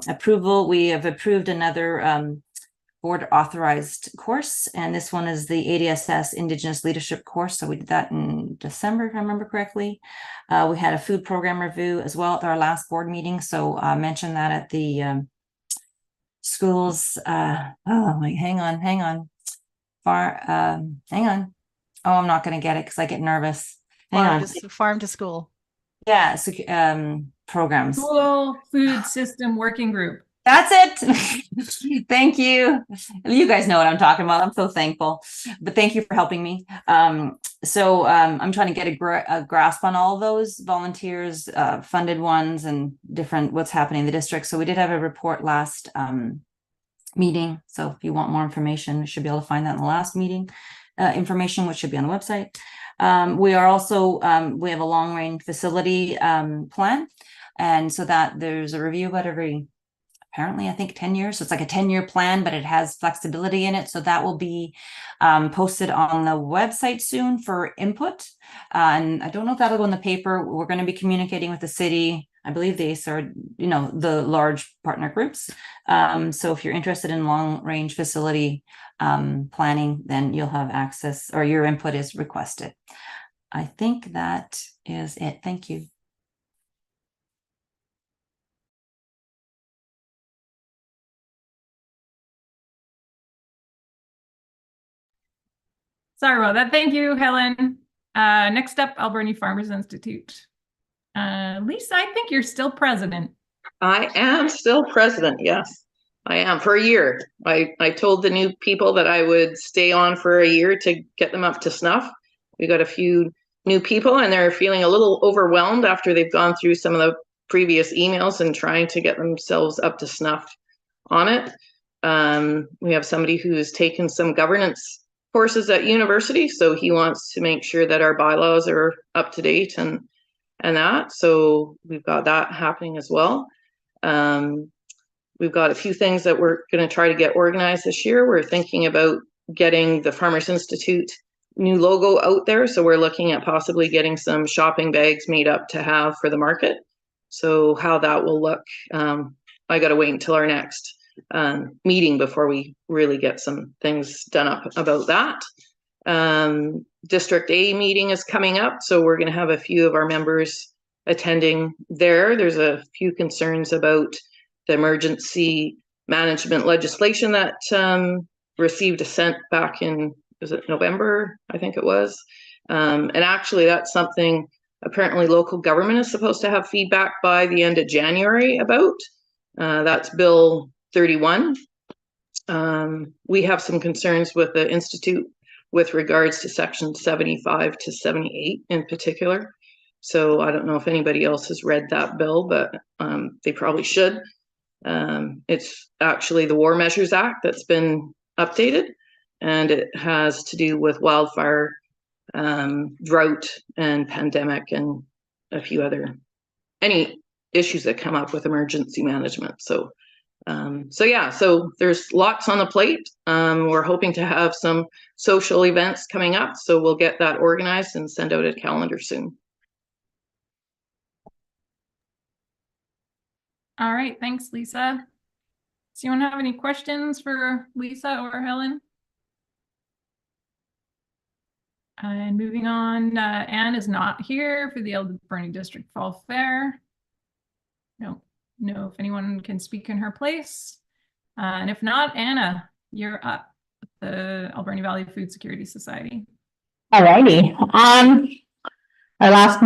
Approval, we have approved another board authorized course, and this one is the ADSS Indigenous Leadership course. So we did that in December, if I remember correctly. We had a food program review as well at our last board meeting. So I mentioned that at the schools. Hang on. Oh, I'm not going to get it because I get nervous. Farm to school. Yeah, so, programs. School Food System Working Group. That's it. Thank you. You guys know what I'm talking about. I'm so thankful, but thank you for helping me. So I'm trying to get a grasp on all of those volunteers, funded ones, and different what's happening in the district. So we did have a report last meeting. So if you want more information, you should be able to find that in the last meeting information, which should be on the website. We are also, we have a long range facility plan. And so that there's a review about apparently, I think 10 years. So it's like a 10-year plan, but it has flexibility in it. So that will be posted on the website soon for input. And I don't know if that'll go in the paper. We're going to be communicating with the city. I believe these are, the large partner groups. So if you're interested in long range facility planning, then you'll have access, or your input is requested. I think that is it. Thank you. Sorry about that. Thank you, Helen. Next up, Alberni Farmers Institute. Lisa, I think you're still president. I am still president. Yes, I am for a year. I told the new people that I would stay on for a year to get them up to snuff. We got a few new people and they're feeling a little overwhelmed after they've gone through some of the previous emails and trying to get themselves up to snuff on it. We have somebody who has taken some governance courses at university, so he wants to make sure that our bylaws are up to date and that. So we've got that happening as well. We've got a few things that we're going to try to get organized this year. We're thinking about getting the Farmers Institute new logo out there. So we're looking at possibly getting some shopping bags made up to have for the market. So how that will look, I got to wait until our next meeting before we really get some things done up about that. District A meeting is coming up, so we're going to have a few of our members attending there. There's a few concerns about the emergency management legislation that received assent back in, was it November? I think it was. And actually that's something apparently local government is supposed to have feedback by the end of January about. That's Bill 31. We have some concerns with the Institute with regards to section 75 to 78 in particular. So I don't know if anybody else has read that bill, but they probably should. It's actually the War Measures Act that's been updated, and it has to do with wildfire, drought, and pandemic, and a few other, any issues that come up with emergency management. So so there's lots on the plate. We're hoping to have some social events coming up, so we'll get that organized and send out a calendar soon. All right, thanks, Lisa. Does anyone have any questions for Lisa or Helen? And moving on, Anne is not here for the Alberni District Fall Fair. No, if anyone can speak in her place. And if not, Anna, you're up with the Alberni Valley Food Security Society. All righty. Our last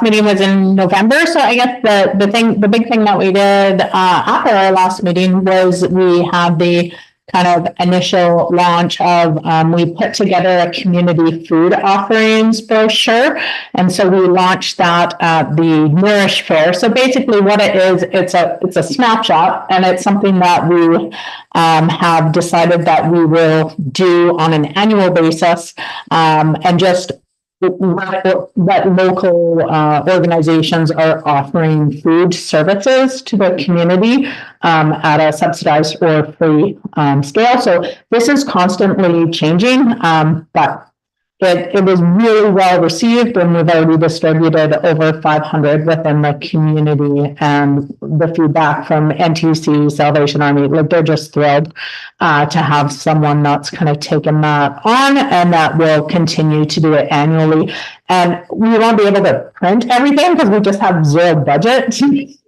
meeting was in November. So I guess the big thing that we did after our last meeting was we had the kind of initial launch of, we put together a community food offerings brochure. And so we launched that at the Nourish Fair. So basically what it is, it's a snapshot, and it's something that we have decided that we will do on an annual basis, and just what local organizations are offering food services to the community at a subsidized or free scale. So this is constantly changing, but it was really well received, and we've already distributed over 500 within the community, and the feedback from NTC, Salvation Army, like they're just thrilled to have someone that's kind of taken that on, and that will continue to do it annually. And we won't be able to print everything because we just have zero budget to be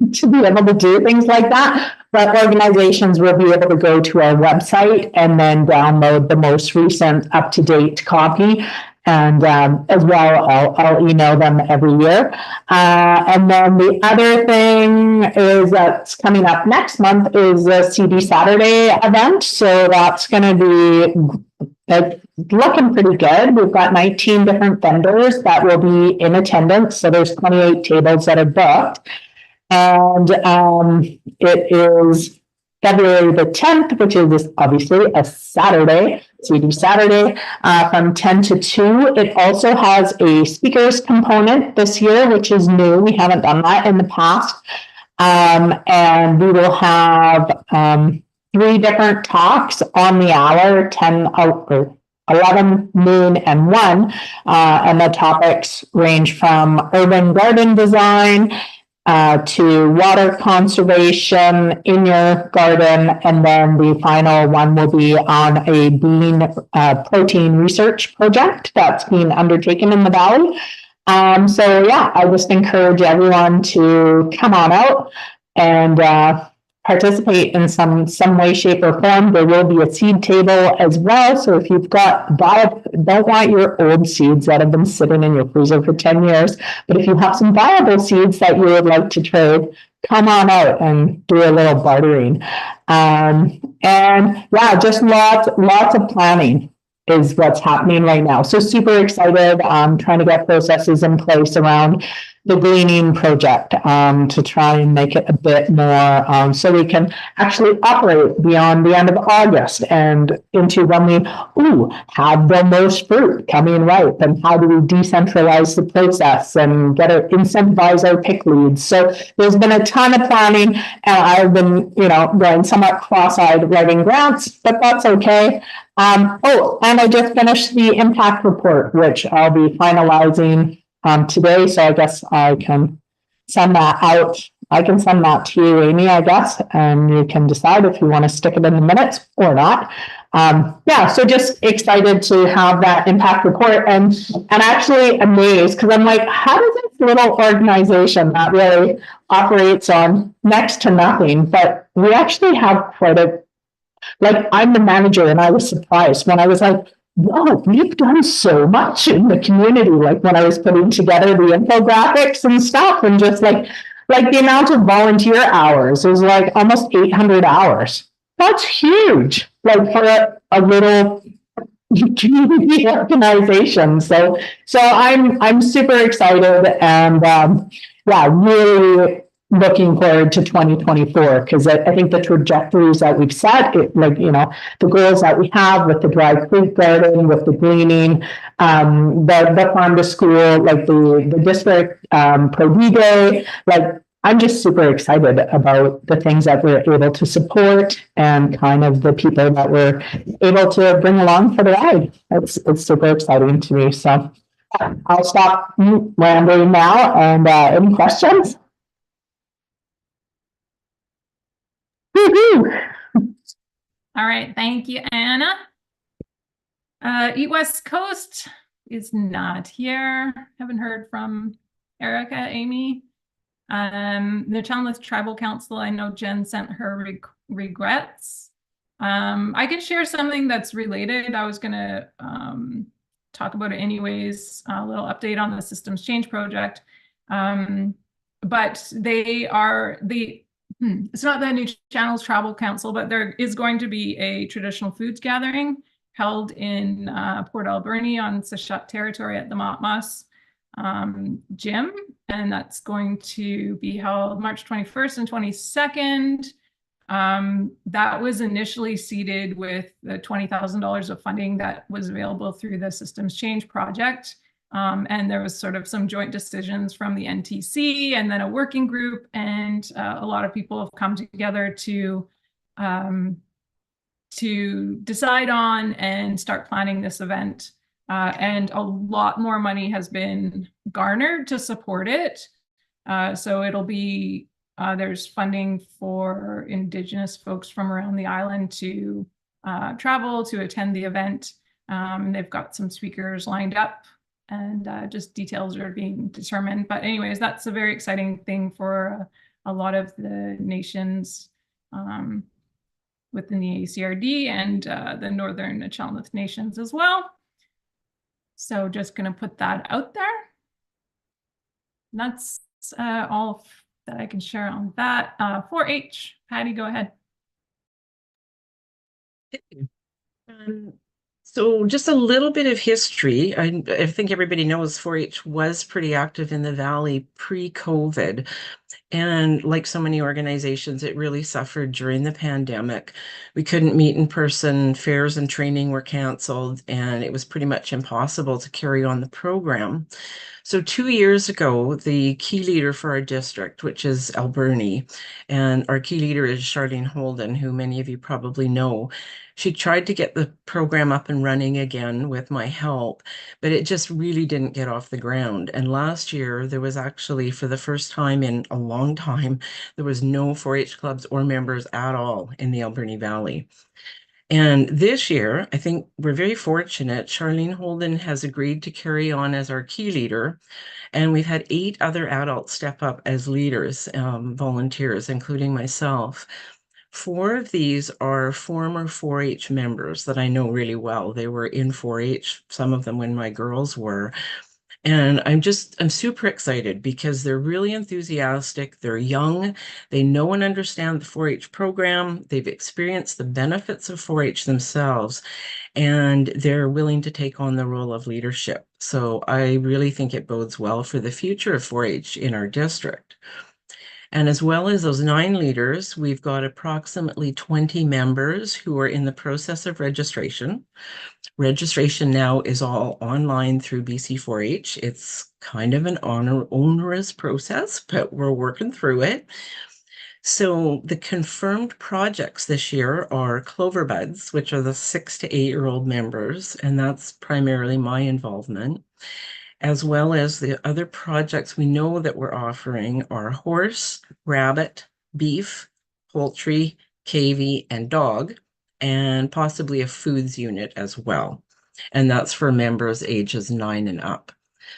able to do things like that. But organizations will be able to go to our website and then download the most recent up-to-date copy. And as well, I'll email them every year. And then the other thing is that's coming up next month is a CD Saturday event. So that's going to be looking pretty good. We've got 19 different vendors that will be in attendance. So there's 28 tables that are booked. And it is February the 10th, which is obviously a Saturday, CD Saturday, from 10 to 2. It also has a speakers component this year, which is new. We haven't done that in the past. And we will have 3 different talks on the hour, 11, noon, and 1. And the topics range from urban garden design to water conservation in your garden. And then the final one will be on a bean protein research project that's being undertaken in the Valley. So yeah, I just encourage everyone to come on out and participate in some way, shape, or form. There will be a seed table as well. So if you've got don't want your old seeds that have been sitting in your freezer for 10 years, but if you have some viable seeds that you would like to trade, come on out and do a little bartering. And yeah, just lots of planning is what's happening right now. So super excited, trying to get processes in place around the gleaning project to try and make it a bit more so we can actually operate beyond the end of August and into when we have the most fruit coming ripe, and how do we decentralize the process and incentivize our pick leads. So there's been a ton of planning, and I've been going somewhat cross-eyed writing grants, but that's okay. And I just finished the impact report, which I'll be finalizing today. So I guess I can send that out. I can send that to you, Amy, I guess, and you can decide if you want to stick it in the minutes or not. So just excited to have that impact report, and actually amazed, because I'm like, how does this little organization that really operates on next to nothing, but we actually have quite a, I'm the manager, and I was surprised when I was like, whoa, we've done so much in the community. Like when I was putting together the infographics and stuff, and just like the amount of volunteer hours was like almost 800 hours. That's huge, for a little community organization. So I'm super excited, and really looking forward to 2024, because I think the trajectories that we've set, the goals that we have with the Dry Creek Garden, with the gleaning, the farm to school, the district Pro Day, I'm just super excited about the things that we're able to support and kind of the people that we're able to bring along for the ride. It's super exciting to me. So I'll stop rambling now, and any questions? All right, thank you, Anna. Eat West Coast is not here. Haven't heard from Erica, Amy. The Chalmers Tribal Council, I know Jen sent her regrets. I could share something that's related. I was gonna talk about it anyways, a little update on the systems change project. But it's not the New Channels Tribal Council, but there is going to be a traditional foods gathering held in Port Alberni on Sechuk territory at the Matmas gym, and that's going to be held March 21st and 22nd. That was initially seeded with the $20,000 of funding that was available through the Systems Change Project. And there was sort of some joint decisions from the NTC and then a working group, and a lot of people have come together to decide on and start planning this event. And a lot more money has been garnered to support it. So it'll be, there's funding for Indigenous folks from around the island to travel to attend the event. They've got some speakers lined up, and just details are being determined. But anyways, that's a very exciting thing for a lot of the nations within the ACRD and the Northern Chalmers nations as well. So just gonna put that out there. And that's all that I can share on that. 4-H, Patty, go ahead. So just a little bit of history. I think everybody knows 4-H was pretty active in the Valley pre-COVID. And like so many organizations, it really suffered during the pandemic. We couldn't meet in person, fairs and training were canceled, and it was pretty much impossible to carry on the program. So 2 years ago, the key leader for our district, which is Alberni, and our key leader is Charlene Holden, who many of you probably know, she tried to get the program up and running again with my help, but it just really didn't get off the ground. And last year, there was actually, for the first time in a long time, there was no 4-H clubs or members at all in the Alberni Valley. And this year, I think we're very fortunate. Charlene Holden has agreed to carry on as our key leader. And we've had 8 other adults step up as leaders, volunteers, including myself. 4 of these are former 4-H members that I know really well. They were in 4-H, some of them when my girls were. And I'm super excited because they're really enthusiastic. They're young. They know and understand the 4-H program. They've experienced the benefits of 4-H themselves, and they're willing to take on the role of leadership. So I really think it bodes well for the future of 4-H in our district. And as well as those 9 leaders, we've got approximately 20 members who are in the process of registration. Registration now is all online through BC4H. It's kind of an onerous process, but we're working through it. So the confirmed projects this year are Clover Buds, which are the 6 to 8-year-old members, and that's primarily my involvement, as well as the other projects we know that we're offering are horse, rabbit, beef, poultry, cavy, and dog, and possibly a foods unit as well. And that's for members ages 9 and up.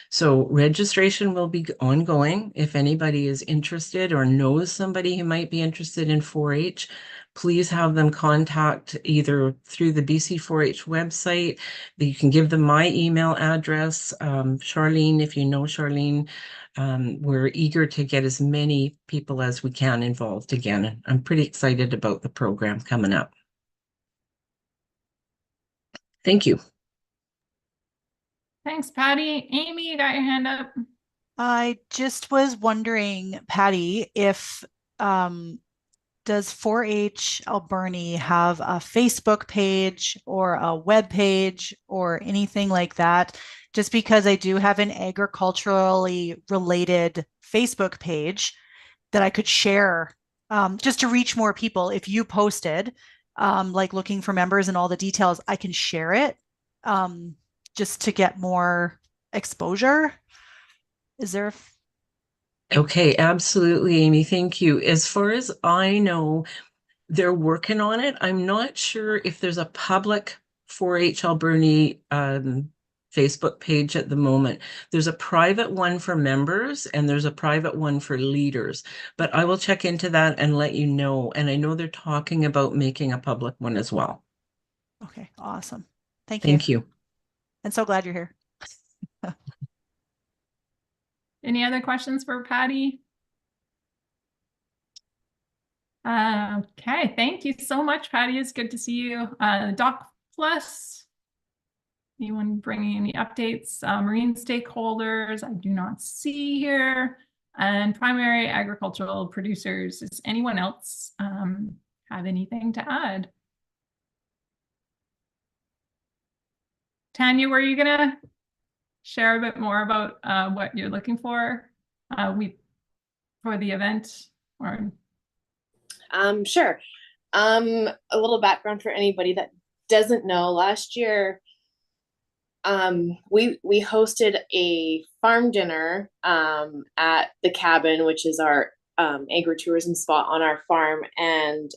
So registration will be ongoing. If anybody is interested or knows somebody who might be interested in 4-H, please have them contact either through the BC4H website. You can give them my email address. Charlene, if you know Charlene, we're eager to get as many people as we can involved again. I'm pretty excited about the program coming up. Thank you. Thanks, Patty. Amy, you got your hand up. I just was wondering, Patty, if does 4-H Alberni have a Facebook page or a web page or anything like that? Just because I do have an agriculturally related Facebook page that I could share just to reach more people. If you posted, like looking for members and all the details, I can share it just to get more exposure. Is there? Okay, absolutely, Amy. Thank you. As far as I know, they're working on it. I'm not sure if there's a public 4-H Alberni Facebook page at the moment. There's a private one for members and there's a private one for leaders, but I will check into that and let you know. And I know they're talking about making a public one as well. Okay, awesome. Thank you. Thank you. And so glad you're here. Any other questions for Patty? Okay, thank you so much, Patty. It's good to see you. Doc Plus, anyone bringing any updates? Marine stakeholders, I do not see here. And primary agricultural producers. Does anyone else have anything to add? Tanya, were you gonna share a bit more about what you're looking for for the event? Or Sure. A little background for anybody that doesn't know. Last year, we hosted a farm dinner at the cabin, which is our agritourism spot on our farm, and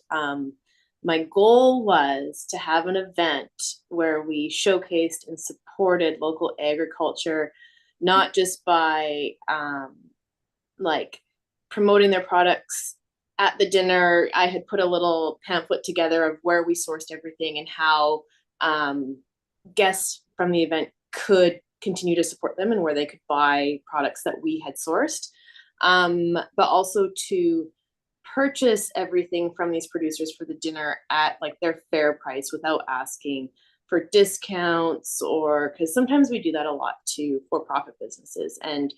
my goal was to have an event where we showcased and supported local agriculture, not just by like promoting their products at the dinner. I had put a little pamphlet together of where we sourced everything and how guests from the event could continue to support them and where they could buy products that we had sourced, but also to purchase everything from these producers for the dinner at like their fair price without asking for discounts, or because sometimes we do that a lot to for-profit businesses, and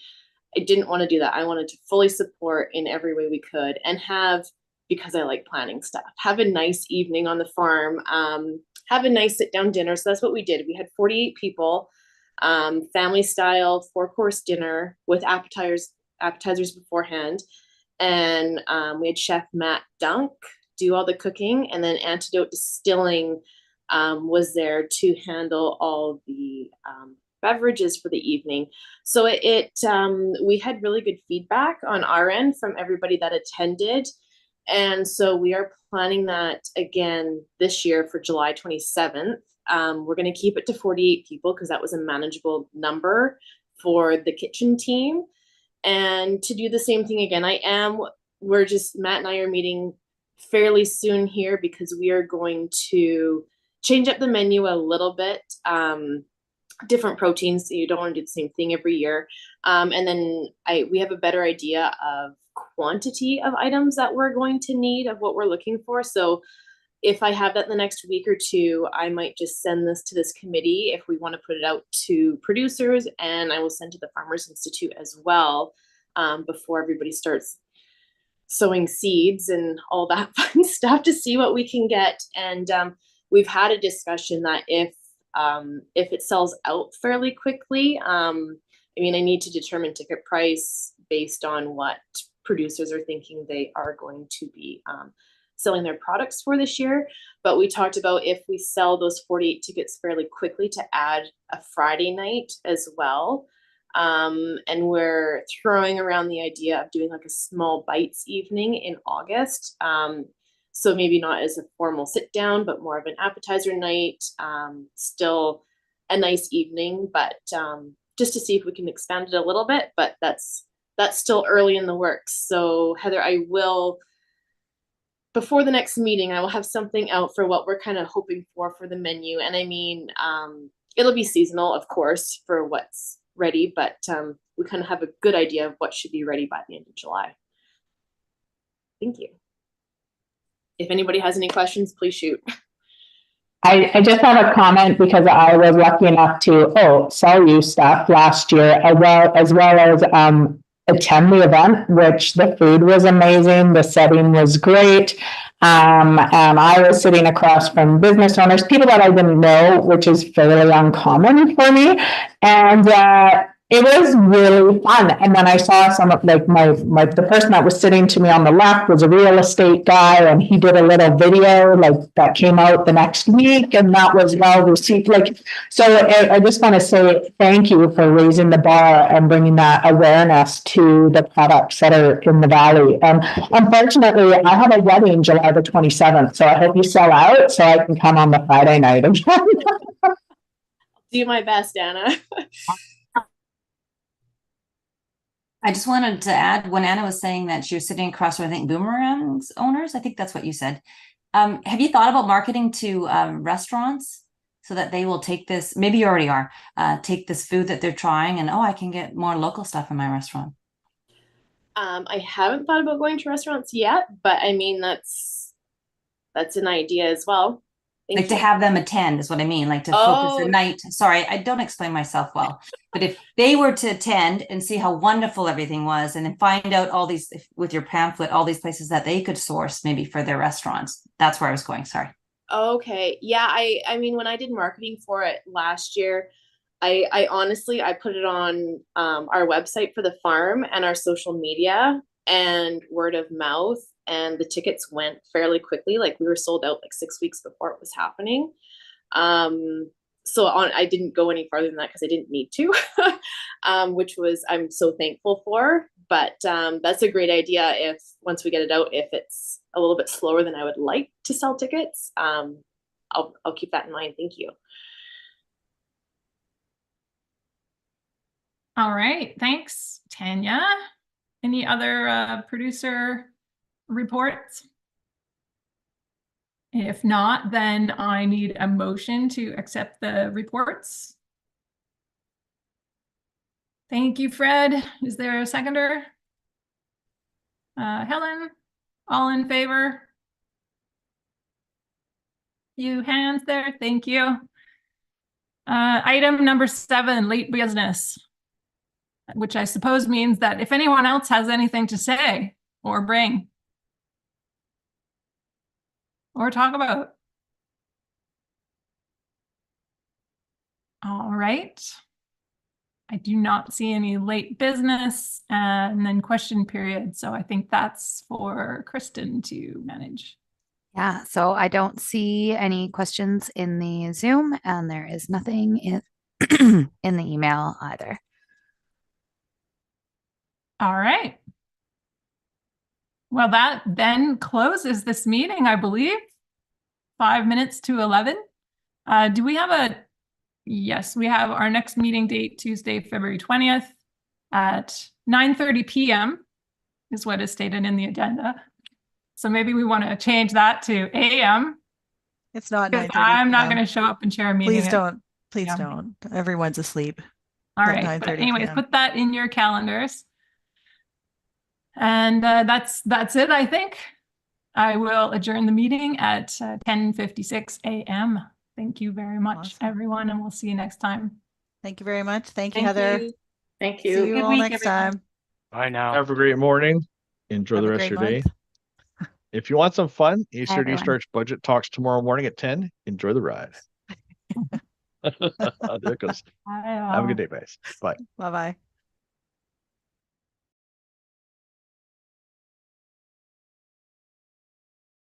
I didn't want to do that. I wanted to fully support in every way we could and have, because I like planning stuff, have a nice evening on the farm, have a nice sit-down dinner. So that's what we did. We had 48 people, family style 4-course dinner with appetizers beforehand. And we had Chef Matt Dunk do all the cooking, and then Antidote Distilling was there to handle all the beverages for the evening. So we had really good feedback on our end from everybody that attended. And so we are planning that again this year for July 27th. We're going to keep it to 48 people because that was a manageable number for the kitchen team. And to do the same thing again, Matt and I are meeting fairly soon here because we are going to change up the menu a little bit. different proteins. So you don't want to do the same thing every year. And then we have a better idea of quantity of items that we're going to need, of what we're looking for. So if I have that in the next week or two, I might just send this to this committee if we want to put it out to producers, and I will send to the Farmers Institute as well, before everybody starts sowing seeds and all that fun stuff, to see what we can get. And we've had a discussion that if it sells out fairly quickly, I mean, I need to determine ticket price based on what producers are thinking they are going to be selling their products for this year. But we talked about if we sell those 48 tickets fairly quickly, to add a Friday night as well. And we're throwing around the idea of doing like a small bites evening in August. So maybe not as a formal sit down, but more of an appetizer night. Still a nice evening, but just to see if we can expand it a little bit. But that's still early in the works. So Heather, I will, before the next meeting, I will have something out for what we're kind of hoping for the menu. And I mean, it'll be seasonal, of course, for what's ready, but we kind of have a good idea of what should be ready by the end of July. Thank you. If anybody has any questions, please shoot. I just have a comment because I was lucky enough to sell you stuff last year, as well as attend the event, which the food was amazing, the setting was great. And I was sitting across from business owners, people that I didn't know, which is fairly uncommon for me. And it was really fun. And then I saw some of like the person that was sitting to me on the left was a real estate guy, and he did a little video like that came out the next week, and that was well received. Like, so I just want to say thank you for raising the bar and bringing that awareness to the products that are in the Valley. And unfortunately, I have a wedding July the 27th, so I hope you sell out so I can come on the Friday night. Do my best, Anna. I just wanted to add, when Anna was saying that she was sitting across from, I think, Boomerang's owners, I think that's what you said. Have you thought about marketing to restaurants so that they will take this, maybe you already are, take this food that they're trying and, I can get more local stuff in my restaurant? I haven't thought about going to restaurants yet, but I mean, that's an idea as well. Like to have them attend is what I mean, like to focus the night. Sorry, I don't explain myself well, but if they were to attend and see how wonderful everything was, and then find out all these, with your pamphlet, all these places that they could source maybe for their restaurants. That's where I was going. Sorry. Okay. Yeah. I mean, when I did marketing for it last year, I honestly, I put it on our website for the farm and our social media and word of mouth. And the tickets went fairly quickly. Like we were sold out like 6 weeks before it was happening. I didn't go any farther than that because I didn't need to, which was, I'm so thankful for. But that's a great idea. If once we get it out, if it's a little bit slower than I would like to sell tickets, I'll keep that in mind. Thank you. All right. Thanks, Tanya. Any other producer reports? If not, then I need a motion to accept the reports. Thank you, Fred. Is there a seconder? Helen, all in favor? Few hands there. Thank you. Item number 7, late business, which I suppose means that if anyone else has anything to say or bring or talk about. All right. I do not see any late business, and then question period. So I think that's for Kristen to manage. Yeah, so I don't see any questions in the Zoom, and there is nothing in in the email either. All right. Well, that then closes this meeting, I believe. 5 minutes to 11. Do we have a... Yes, we have our next meeting date, Tuesday, February 20th at 9:30 p.m. is what is stated in the agenda. So maybe we want to change that to a.m. It's not 9:30 I'm not p.m. going to show up and chair a meeting. Please Yeah. don't. Everyone's asleep. All at right. But 9:30 anyways, p.m. put that in your calendars. And that's it, I think. I will adjourn the meeting at 10:56 a.m. Thank you very much, Awesome. everyone, and we'll see you next time. Thank you very much. Thank you, Thank Heather. you. Thank See you. you Good all week, next everyone. time. Bye now. Have a great morning. Enjoy Have the a rest of great your day. month. If you want some fun, HRD everyone. starts budget talks tomorrow morning at 10. Enjoy the ride. There it goes. Have a good day, guys. Bye. Bye-bye.